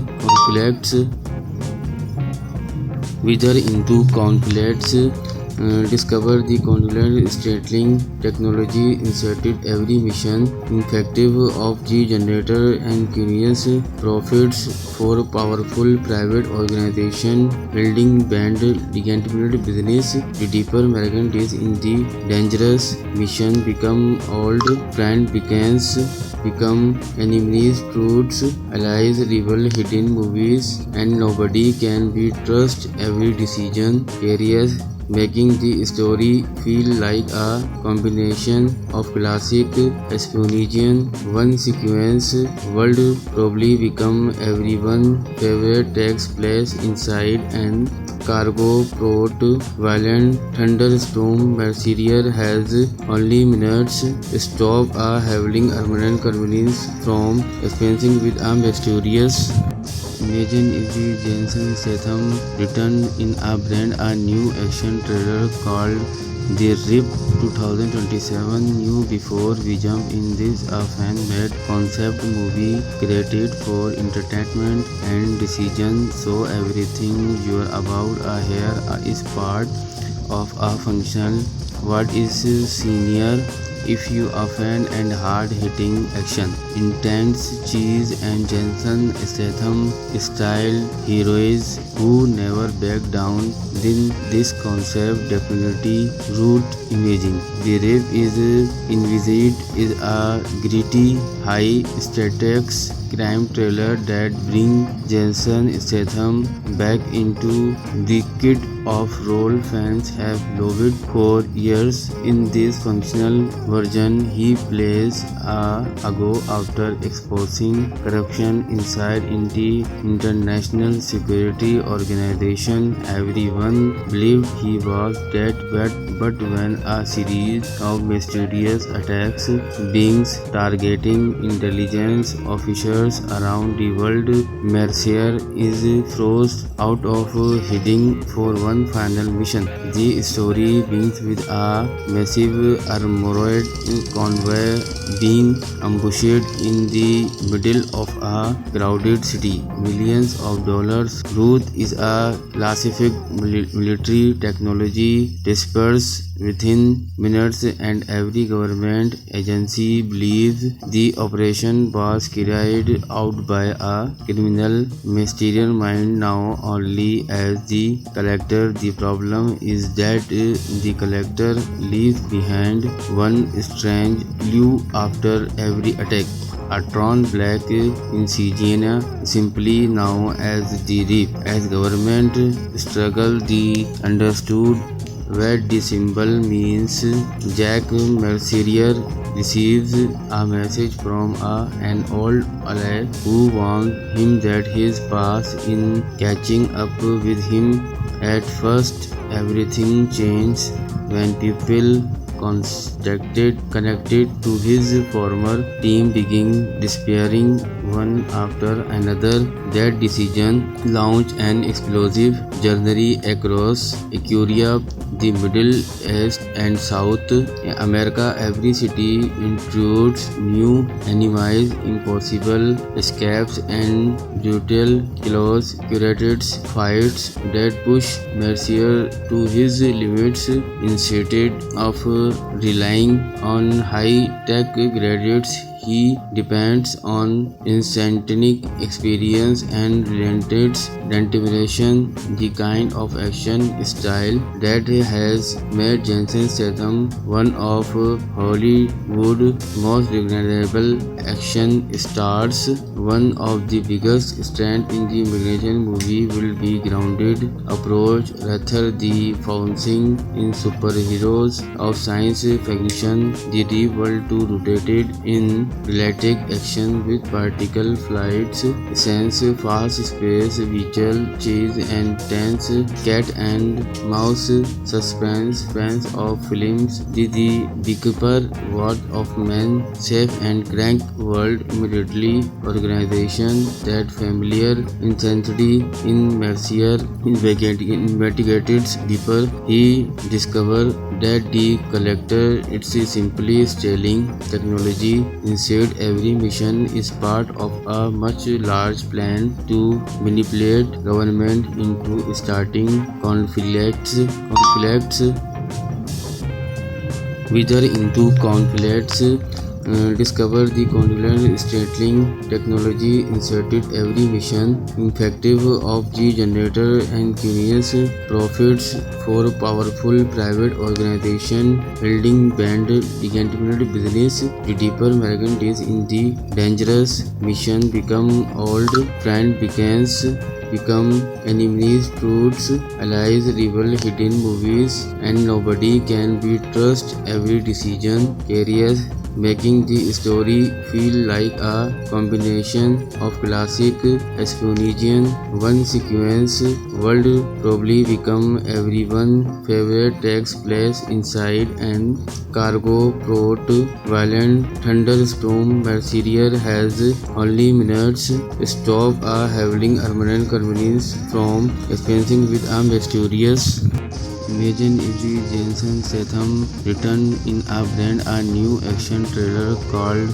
discover the conflict stealing technology inserted every mission effective of the generator and curious profits for powerful private organization building band legitimate business. The deeper American days in the dangerous mission become old friend become enemies, fruits, allies, rival, hidden movies, and nobody can be trusted. Every decision carries, making the story feel like a combination of classic espionage. One sequence world probably become everyone's favorite takes place inside an cargo port. Violent thunderstorm. Mercier has only minutes to stop a heavily armored conveyance from experiencing with a mysterious. Imagine if Jason Statham returned in a brand new action trailer called The Reap 2027. New before we jump in this a fan-made concept movie created for entertainment and decision, so everything you're about here is part of a function. What is senior? If you are a fan and hard-hitting action, intense cheese and Jason Statham style heroes who never back down, then this concept definitely root imaging. The Reap is envisaged is a gritty, high stakes crime thriller that brings Jason Statham back into the kid of role fans have loved for years. In this functional version, he plays a go after exposing corruption inside the international security organization. Everyone believed he was dead, but when a series of mysterious attacks beings targeting intelligence officers around the world, Mercier is forced out of hiding for one final mission. The story begins with a massive armored convoy being ambushed in the middle of a crowded city. Millions of dollars worth is a classified military technology dispersed within minutes, and every government agency believes the operation was carried out by a criminal mastermind known only as the Collector. The problem is that the Collector leaves behind one strange clue after every attack. A torn black insignia, simply known as the Reap. As government struggle, they understood what the symbol means. Jack Mercier receives a message from an old ally who warns him that his past in catching up with him. At first, everything changed when people connected to his former team began despairing one after another. That decision launched an explosive journey across Europe, the Middle East and South America. Every city introduced new enemies, impossible escapes and brutal close curated fights that pushed Mercier to his limits. Instead of relying on high-tech gadgets, he depends on instantaneous experience and relentless determination, the kind of action style that has made Jason Statham one of Hollywood's most recognizable action stars. One of the biggest strengths in the immigration movie will be grounded approach rather than focusing in superheroes of science fiction. The deep world too rotated in realistic action with particle flights, scenes, fast space, visual chase and tense cat and mouse suspense. Fans of films the beekeeper word of man safe and crank world immediately. Organization that familiar intensity in Mercier investigated deeper. He discovered that the Collector it's simply stealing technology. Instead, every mission is part of a much large plan to manipulate government into starting conflicts whether into conflicts. Discover the conflict startling technology inserted every mission effective of the generator and curious profits for powerful private organization building band legitimate business. The deeper American days in the dangerous mission become old friend become enemies, fruits, allies, rival, hidden movies, and nobody can be trust every decision carries, making the story feel like a combination of classic espionage. One sequence world probably become everyone's favorite takes place inside an cargo port. Violent thunderstorm. Mercier has only minutes stop a heavily armored convenience from experiencing with a mysterious. Imagine if Jason Statham returned in a brand new action trailer called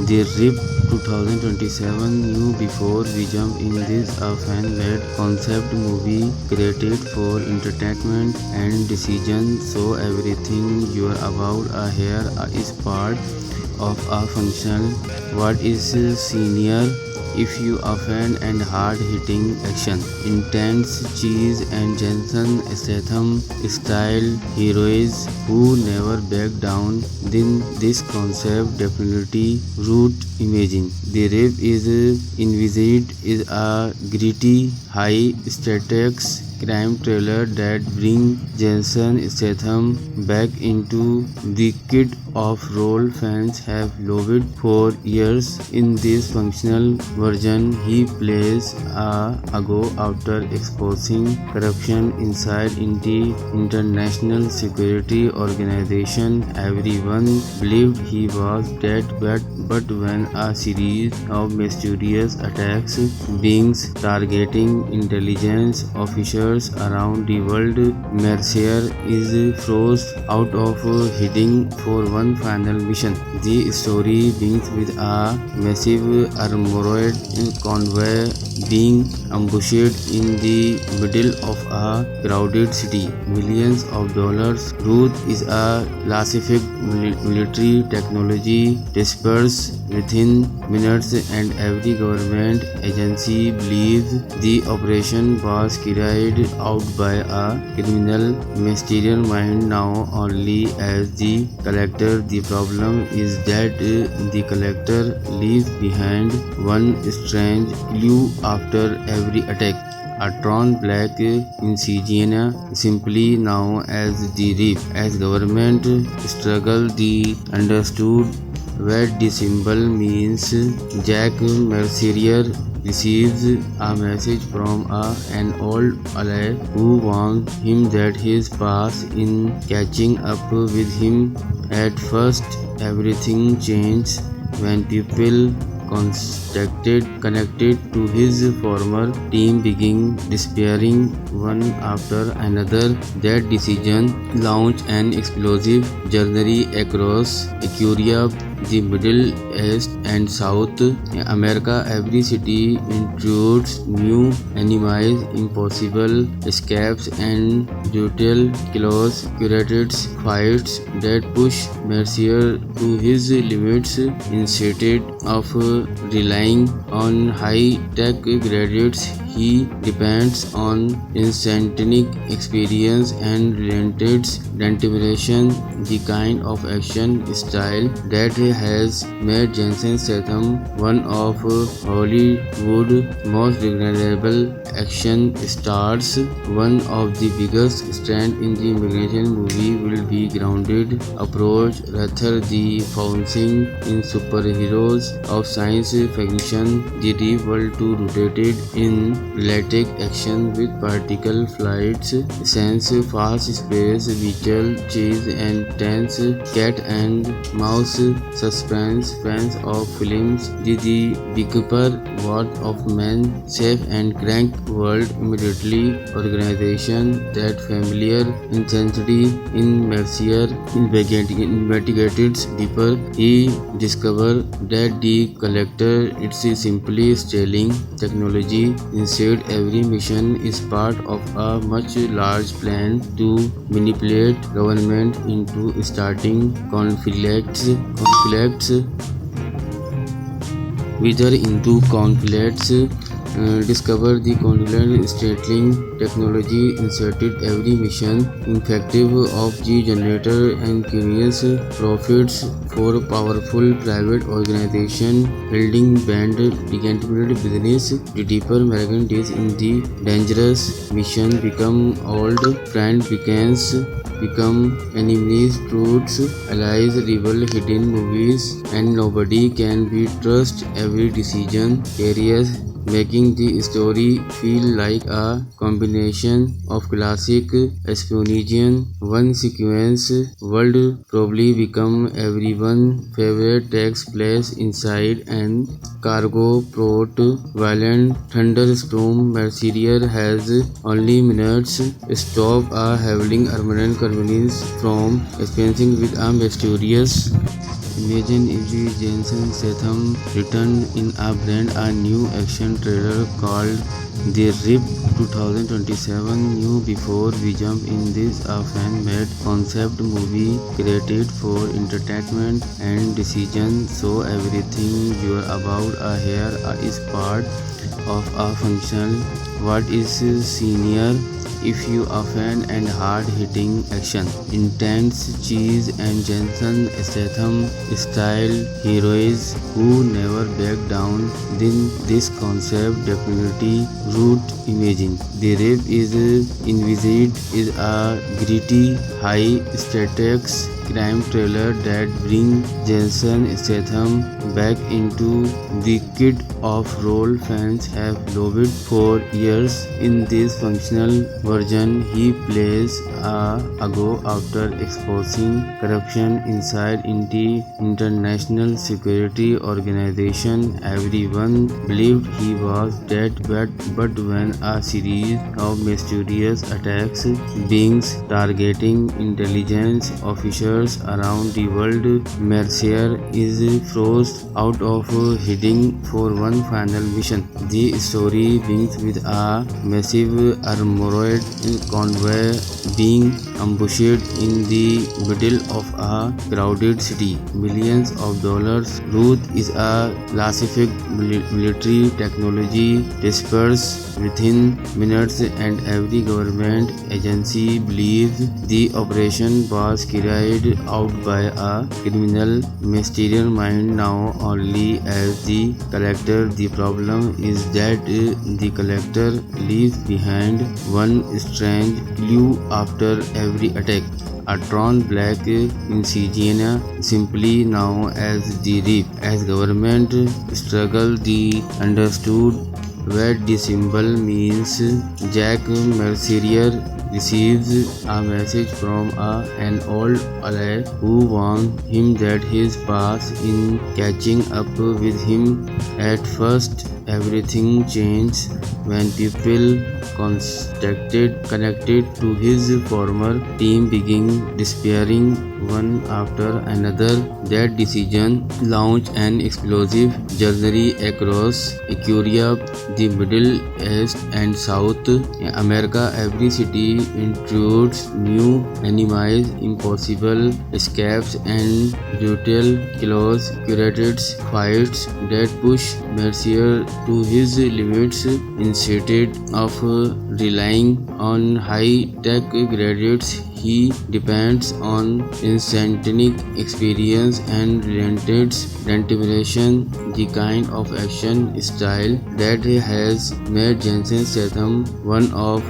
The Rip 2027. New before we jump in this a fan-made concept movie created for entertainment and decision. So everything you are about here is part of a function. What is senior if you are a fan and hard-hitting action, intense cheese and Jason Statham style heroes who never back down, then this concept definitely root imagine. The Rip is envisaged is a gritty, high stakes crime thriller that brings Jason Statham back into the kit of role fans have loved for years. In this functional version, he plays a go-after exposing corruption inside international security organization. Everyone believed he was dead, but when a series of mysterious attacks beings targeting intelligence officers around the world, Mercier is forced out of hiding for one final mission. The story begins with a massive armored convoy being ambushed in the middle of a crowded city. Millions of dollars' worth is a classified military technology dispersed within minutes, and every government agency believes the operation was carried out by a criminal mastermind now only as the collector. The problem is that the collector leaves behind one strange clue after every attack. A torn black insignia, simply known as the Rip. As government struggle, they understood what the symbol means. Jack Mercier receives a message from an old ally who warns him that his past in catching up with him. At first, everything changed when people connected to his former team began despairing one after another. That decision launched an explosive journey across Europe, the Middle East and South America. Every city introduced new enemies, impossible escapes and brutal close curated fights that push Mercier to his limits. Instead of relying on high-tech gadgets, he depends on instantaneous experience and relentless determination, the kind of action style that has made Jason Statham one of Hollywood's most recognizable action stars. One of the biggest strengths in the immigration movie will be grounded approach rather than focusing in superheroes of science fiction. The Rip world too rooted in realistic action with particle flights, scenes, fast space, beetle chase and tense cat and mouse suspense. Fans of films the deeper worth of men, safe and crank world immediately organization that familiar intensity in Mercier investigated deeper. He discovered that the collector is simply stealing technology. Instead, every mission is part of a much large plan to manipulate government into starting conflicts whether into conflicts. Discover the conflict startling technology inserted every mission effective of the generator and curious profits for powerful private organization building band gigantic business. The deeper American days in the dangerous mission become old friend become enemies, truths, allies, rival, hidden movies, and nobody can be trusted. Every decision carries making the story feel like a combination of classic espionage. One sequence world probably become everyone's favorite takes place inside an cargo port. Violent thunderstorm. Mercier has only minutes stop a heavily armed convenience from experiencing with a mysterious. Imagine if Jason Statham returned in a brand new action trailer trailer called The Rip 2027 knew before we jump in this a fan-made concept movie created for entertainment and decision, so everything you're about here is part of a function. What is senior? If you are a fan and hard-hitting action, intense cheese and Jason Statham style heroes who never back down, then this concept definitely root imaging. The Rip is envisaged is a gritty, high-stakes crime thriller that brings Jason Statham back into the kid of role fans have loved for years. In this functional version, he plays a go after exposing corruption inside the international security organization. Everyone believed he was dead, but when a series of mysterious attacks beings targeting intelligence officers around the world, Mercier is forced out of hiding for one final mission. The story begins with a massive armored convoy being ambushed in the middle of a crowded city. Millions of dollars worth is a classified military technology dispersed within minutes, and every government agency believes the operation was carried out by a criminal mastermind now only as the collector. The problem is that the collector leaves behind one strange clue after every attack. A drawn black insignia, simply known as the Rip. As government struggle, they understood what the symbol means. Jack Mercier receives a message from an old ally who warns him that his past is catching up with him. At first, everything changed when people connected to his former team began despairing one after another. That decision launched an explosive journey across Europe, the Middle East, and South America. Every city introduced new enemies, impossible escapes, and brutal kills. Curated fights that pushed Mercier to his limits. Instead of relying on high-tech gadgets, he depends on instantaneous experience and relentless determination, the kind of action style that has made Jason Statham one of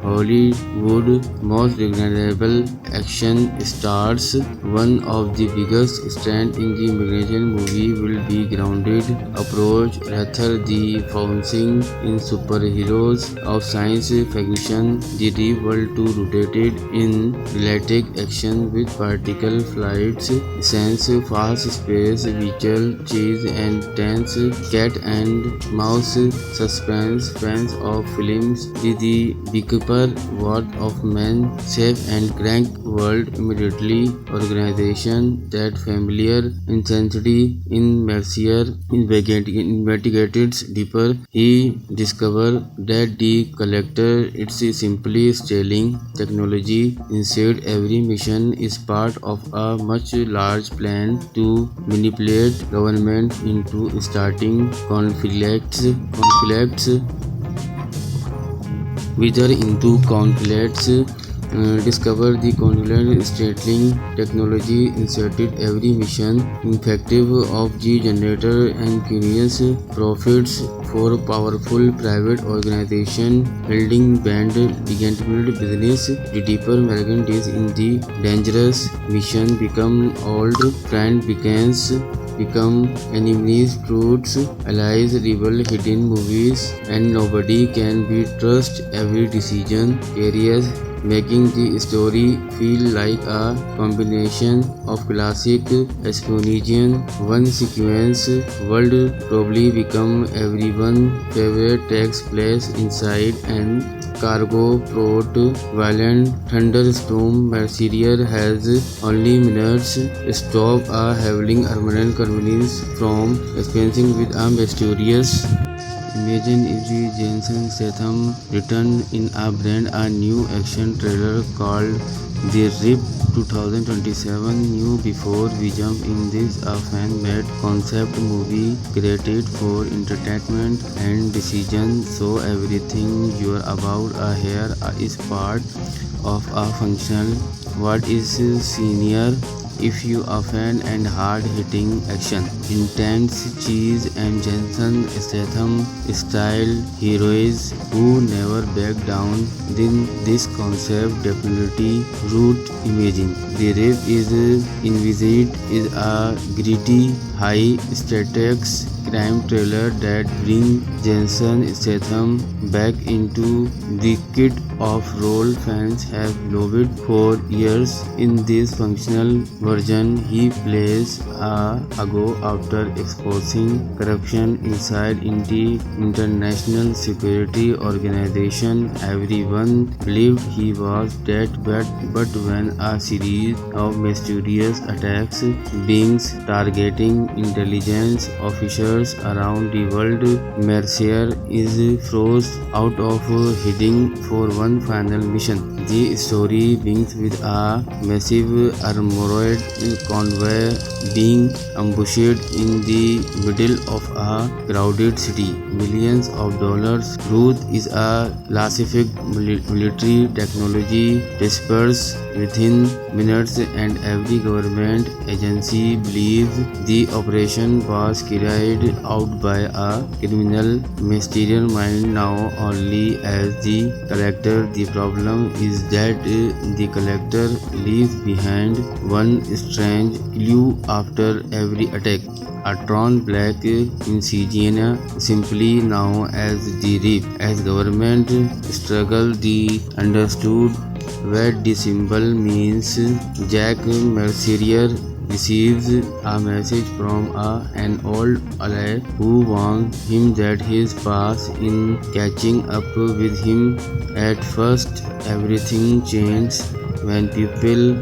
Hollywood's most recognizable action stars. One of the biggest strengths in the immigration movie will be grounded approach rather than focusing in superheroes of science fiction. The Rip world too rooted in realistic action with particle flights, science, fast space, visual chase, and tense cat and mouse suspense. Fans of films The Beekeeper, What of Man, Safe and Crank World immediately organization that familiar intensity in Mercier investigated deeper. He discovered that the collector is simply stealing technology. Instead, every mission is part of a much large plan to manipulate government into starting conflicts whether into conflicts. Discover the conflict startling technology inserted every mission effective of the generator and curious profits for powerful private organization building band gigantic business. The deeper American days in the dangerous mission become old friend become enemies, truths, allies, rebel, hidden movies, and nobody can be trust. Every decision carries, making the story feel like a combination of classic espionage. One sequence world probably become everyone's favorite takes place inside an cargo port. Violent thunderstorm. Mercier has only minutes to stop a heavily armored conveyance from experiencing with a mysterious Imagine if Jason Statham returned in a brand a new action trailer called The Rip 2027. New before we jump in this a fan-made concept movie created for entertainment and decision. So everything you're about here is part of a function. What is senior? If you are a fan and hard-hitting action, intense cheese and Jason Statham style heroes who never back down, then this concept definitely root imagine. The Rip is envisaged is a gritty, high-stakes crime thriller that brings Jason Statham back into the kit of role fans have loved for years. In this functional version, he plays a go after exposing corruption inside the international security organization. Everyone believed he was dead, but when a series of mysterious attacks beings targeting intelligence officers around the world, Mercier is frozen out of hiding for one final mission. The story begins with a massive armored convoy being ambushed in the middle of a crowded city. Millions of dollars worth is a classified military technology dispersed within minutes, and every government agency believes the operation was carried out by a criminal mastermind. Now only as the collector, the problem is that the collector leaves behind one strange clue after every attack. A torn black insignia, simply known as the Rip. As government struggle, the understood what the symbol means. Jack Mercier receives a message from an old ally who warns him that his past in catching up with him. At first, everything changed when people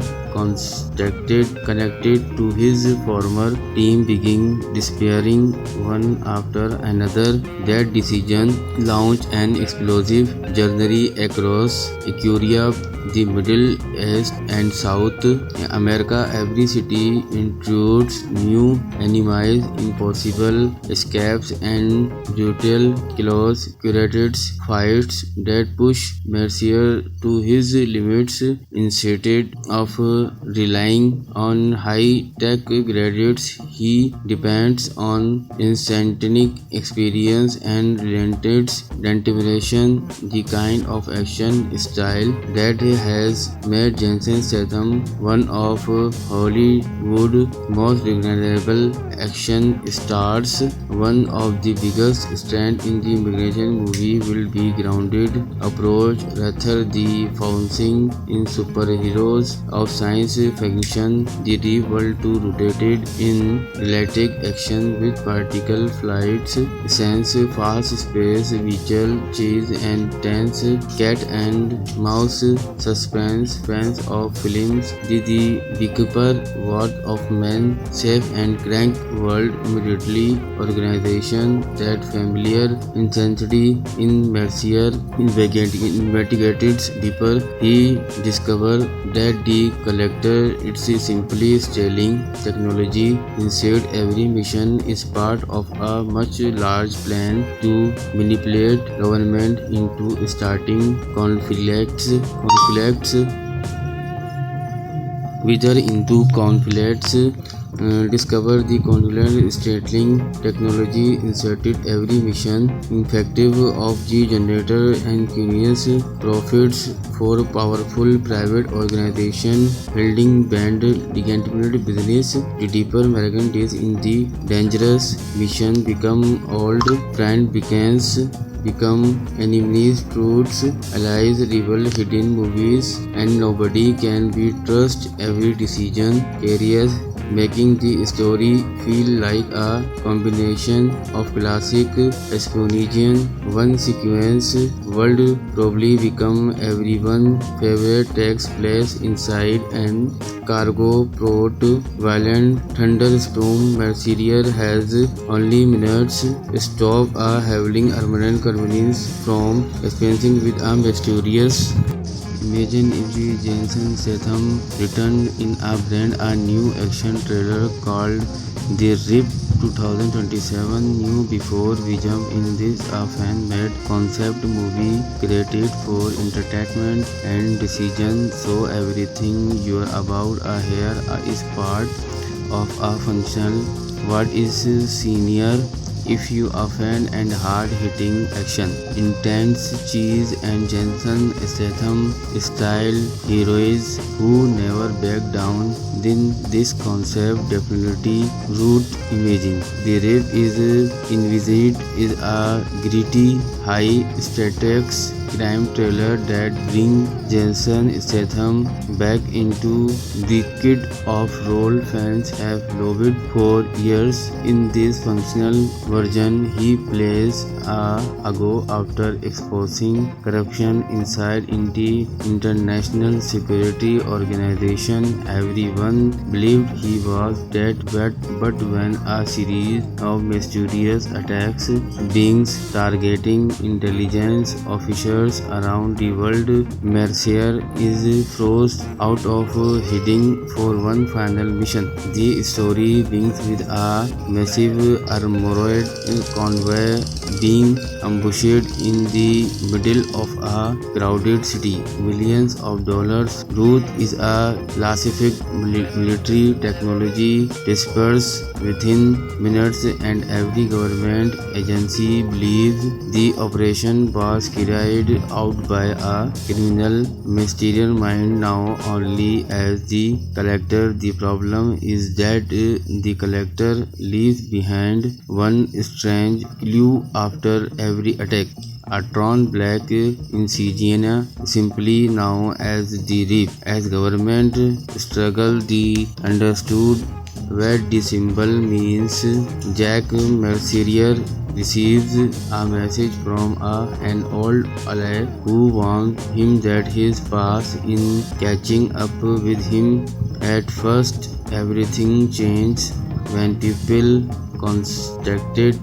connected to his former team began despairing one after another. That decision launched an explosive journey across Europe, the Middle East and South America. Every city introduced new enemies, impossible escapes and brutal chaos. Curated fights that push Mercier to his limits. Instead of relying on high-tech gadgets, he depends on instantaneous experience and relentless determination, the kind of action style that has made Jason Statham one of Hollywood's most recognizable action stars. One of the biggest strengths in the immigration movie will be grounded approach rather than focusing in superheroes of science fiction. The Rip world too rooted in realistic action with particle flights, science, fast space, visual chase and tense cat and mouse suspense. Fans of films the Beekeeper, Ward of Men, Safe and Crank world immediately organization that familiar intensity in Mercier investigated deeper. He discovered that the collector it's simply stealing technology. Instead, every mission is part of a much large plan to manipulate government into starting conflicts whether into conflicts. Discover the conflict stealing technology inserted every mission effective of the generator and curious profits for powerful private organization building band legitimate business. The deeper American days in the dangerous mission become old friend become enemies, truths, allies, rival, hidden movies, and nobody can be trusted. Every decision carries making the story feel like a combination of classic espionage. One sequence would probably become everyone's favorite takes place inside an cargo port. Violent thunderstorm. Mercier has only minutes to stop a howling armed convenience from experiencing with a mysterious. Imagine if Jason Statham returned in a brand new action trailer called The Rip 2027. New before we jump in this a fan-made concept movie created for entertainment and decision. So everything you're about here is part of a function. What is senior? If you are a fan and hard-hitting action, intense cheese and Jason Statham style heroes who never back down, then this concept definitely root imaging. The Rip is envisaged is a gritty, high-stakes crime thriller that brings Jason Statham back into the kid of role fans have loved for years. In this functional version, he plays a go after exposing corruption inside the international security organization. Everyone believed he was dead, but when a series of mysterious attacks beings targeting intelligence officers around the world, Mercier is forced out of hiding for one final mission. The story begins with a massive armored convoy being ambushed in the middle of a crowded city. Millions of dollars' worth is a classified military technology dispersed within minutes, and every government agency believes the operation was carried out by a criminal mastermind now only as the collector. The problem is that the collector leaves behind one strange clue after every attack. A torn black insignia, simply known as the Rip. As government struggle, they understood what the symbol means. Jack Mercier receives a message from an old ally who warns him that his past in catching up with him. At first, everything changed when people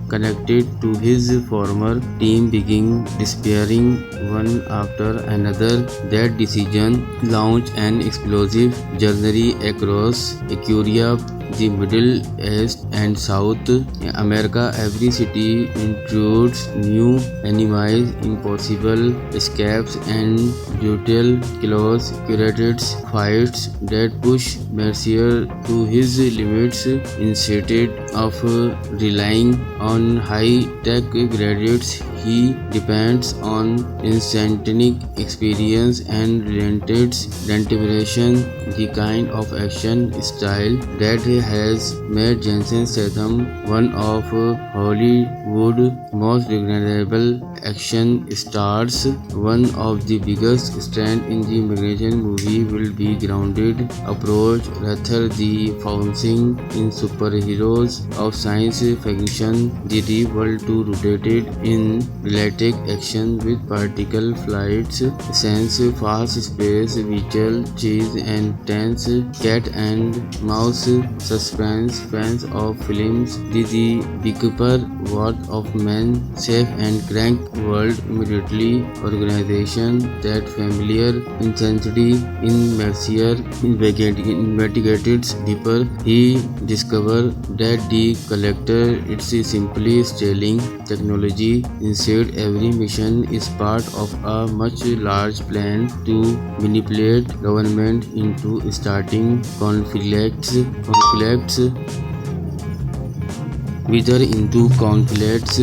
connected to his former team began despairing one after another. That decision launched an explosive journey across Equatoria, the Middle East and South America. Every city intrudes new enemies, impossible escapes, and brutal close curated fights that push Mercier to his limits. Instead of relying on high-tech gadgets, he depends on instantaneous experience and relentless determination, the kind of action style that has made Jason Statham one of Hollywood's most recognizable action stars. One of the biggest strengths in the immigration movie will be grounded approach rather than focusing in superheroes of science fiction. The Rip world too rooted in realistic action with particle flights, scenes, fast space, visual cheese, and tense cat and mouse suspense. Fans of films the Beekeeper, Word of Man, Safe and Crank world immediately organization that familiar intensity. In Mercier investigated deeper, he discovered that the collector is simply stealing technology. Instead, every mission is part of a much large plan to manipulate government into starting conflicts whether into conflicts.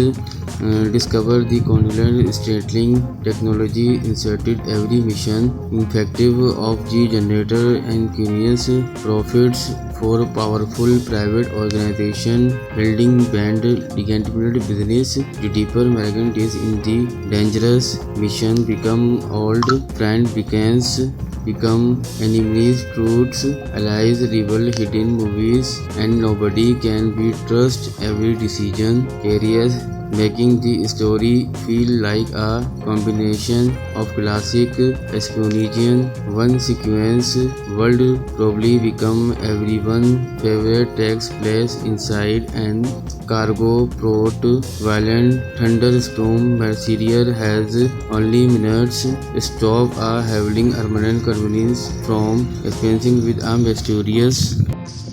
Discover the conflict startling technology inserted every mission effective of the generator and creates profits for powerful private organization building band legitimate business. The deeper American is in the dangerous mission become old friend begins become enemies, truths, allies, rebel, hidden movies, and nobody can be trusted. Every decision carries making the story feel like a combination of classic espionage. One sequence world probably become everyone's favorite takes place inside an cargo port. Violent thunderstorm. Mercier has only minutes stop a howling armed convenience from experiencing with a mysterious.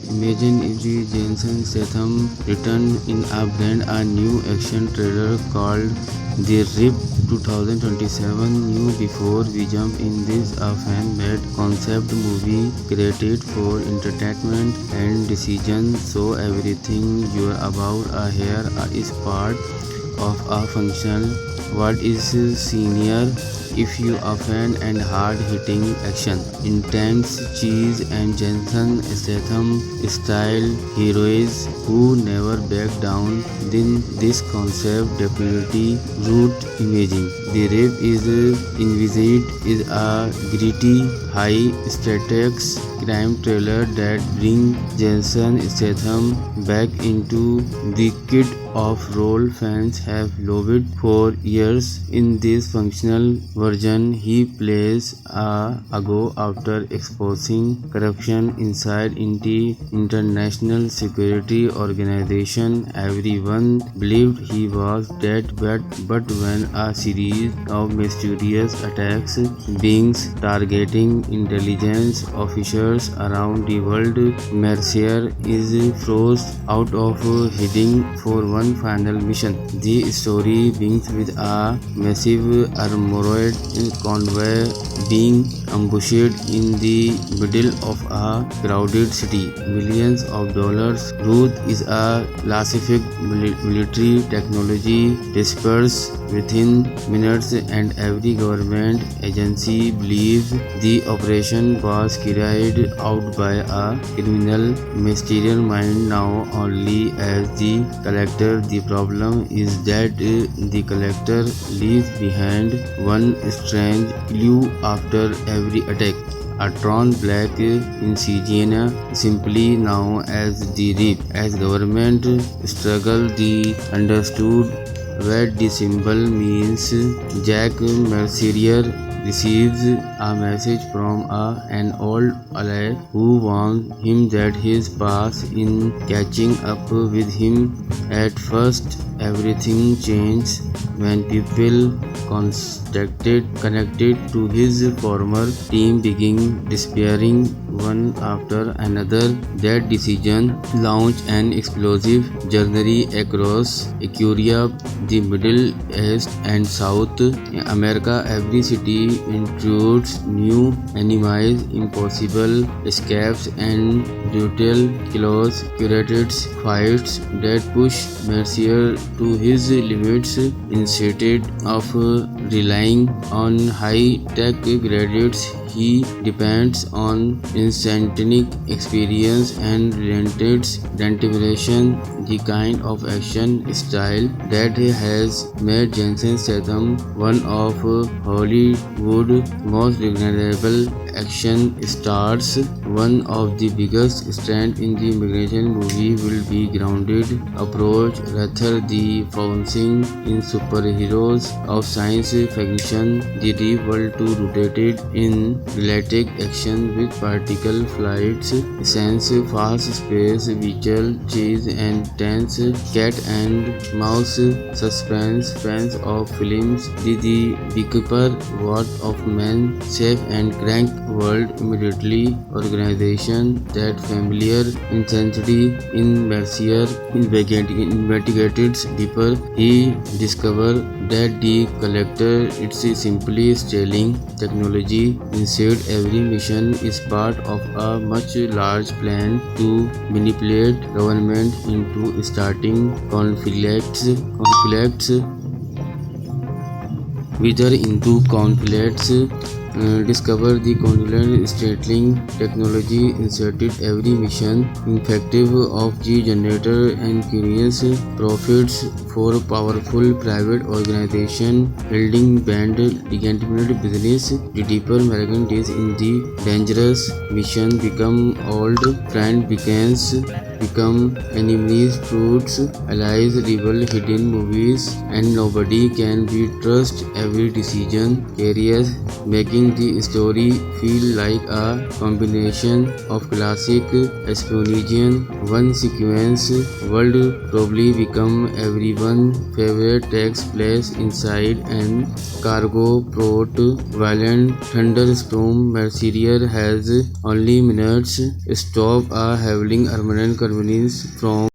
Imagine if the Jason Statham returned in a new action trailer called The Rip 2027. New before we jump in this a fan-made concept movie created for entertainment and decision. So everything you're about here is part of a function. What is senior? If you are a fan and hard-hitting action, intense cheese and Jason Statham style heroes who never back down, then this concept definitely root imaging. The Rip is envisaged is a gritty, high-stakes crime thriller that brings Jason Statham back into the kid of role fans have loved for years. In this functional version, he plays a go after exposing corruption inside international security organization. Everyone believed he was dead, but when a series of mysterious attacks beings targeting intelligence officers around the world, Mercier is forced out of hiding for one final mission. The story begins with a massive armored convoy being ambushed in the middle of a crowded city. Millions of dollars' worth is a classified military technology dispersed within minutes, and every government agency believes the operation was carried out by a criminal mastermind now only as the collector. The problem is that the collector leaves behind one strange clue after every attack. A torn black insignia, simply known as the Rip. As government struggle, they understood what the symbol means. Jack Mercier receives a message from an old ally who warns him that his past in catching up with him. At first, everything changed when people connected to his former team began disappearing one after another. That decision launched an explosive journey across Ecuador, the Middle East, and South America. Every city introduced new enemies, impossible escapes, and brutal kills. Curated fights that pushed Mercier to his limits. Instead of relying on high-tech gadgets, he depends on instantaneous experience and relentless determination, the kind of action style that has made Jason Statham one of Hollywood's most recognizable action stars. One of the biggest strengths in the immigration movie will be grounded approach rather than focusing in superheroes of science fiction. The Rip world too rooted in realistic action with particle flights, science, fast space, visual chase, and tense cat and mouse suspense. Fans of films, the Beekeeper, What of Men, Safe and Crank world immediately organization that familiar intensity in Mercier investigated deeper. He discovered that the collector it's simply stealing technology. Instead, every mission is part of a much large plan to manipulate government into starting conflicts whether into conflicts discover the convenient startling technology inserted every mission, effective of the generator and curious profits for powerful private organization, building band legitimate business. The deeper American days in the dangerous mission become old friend become enemies, fruits, allies, rival, hidden movies, and nobody can be trust every decision carries, making the story feel like a combination of classic espionage, one sequence world probably become everyone's favorite takes place inside an cargo port. Violent thunderstorm Mercier has only minutes stop a howling permanent convenience from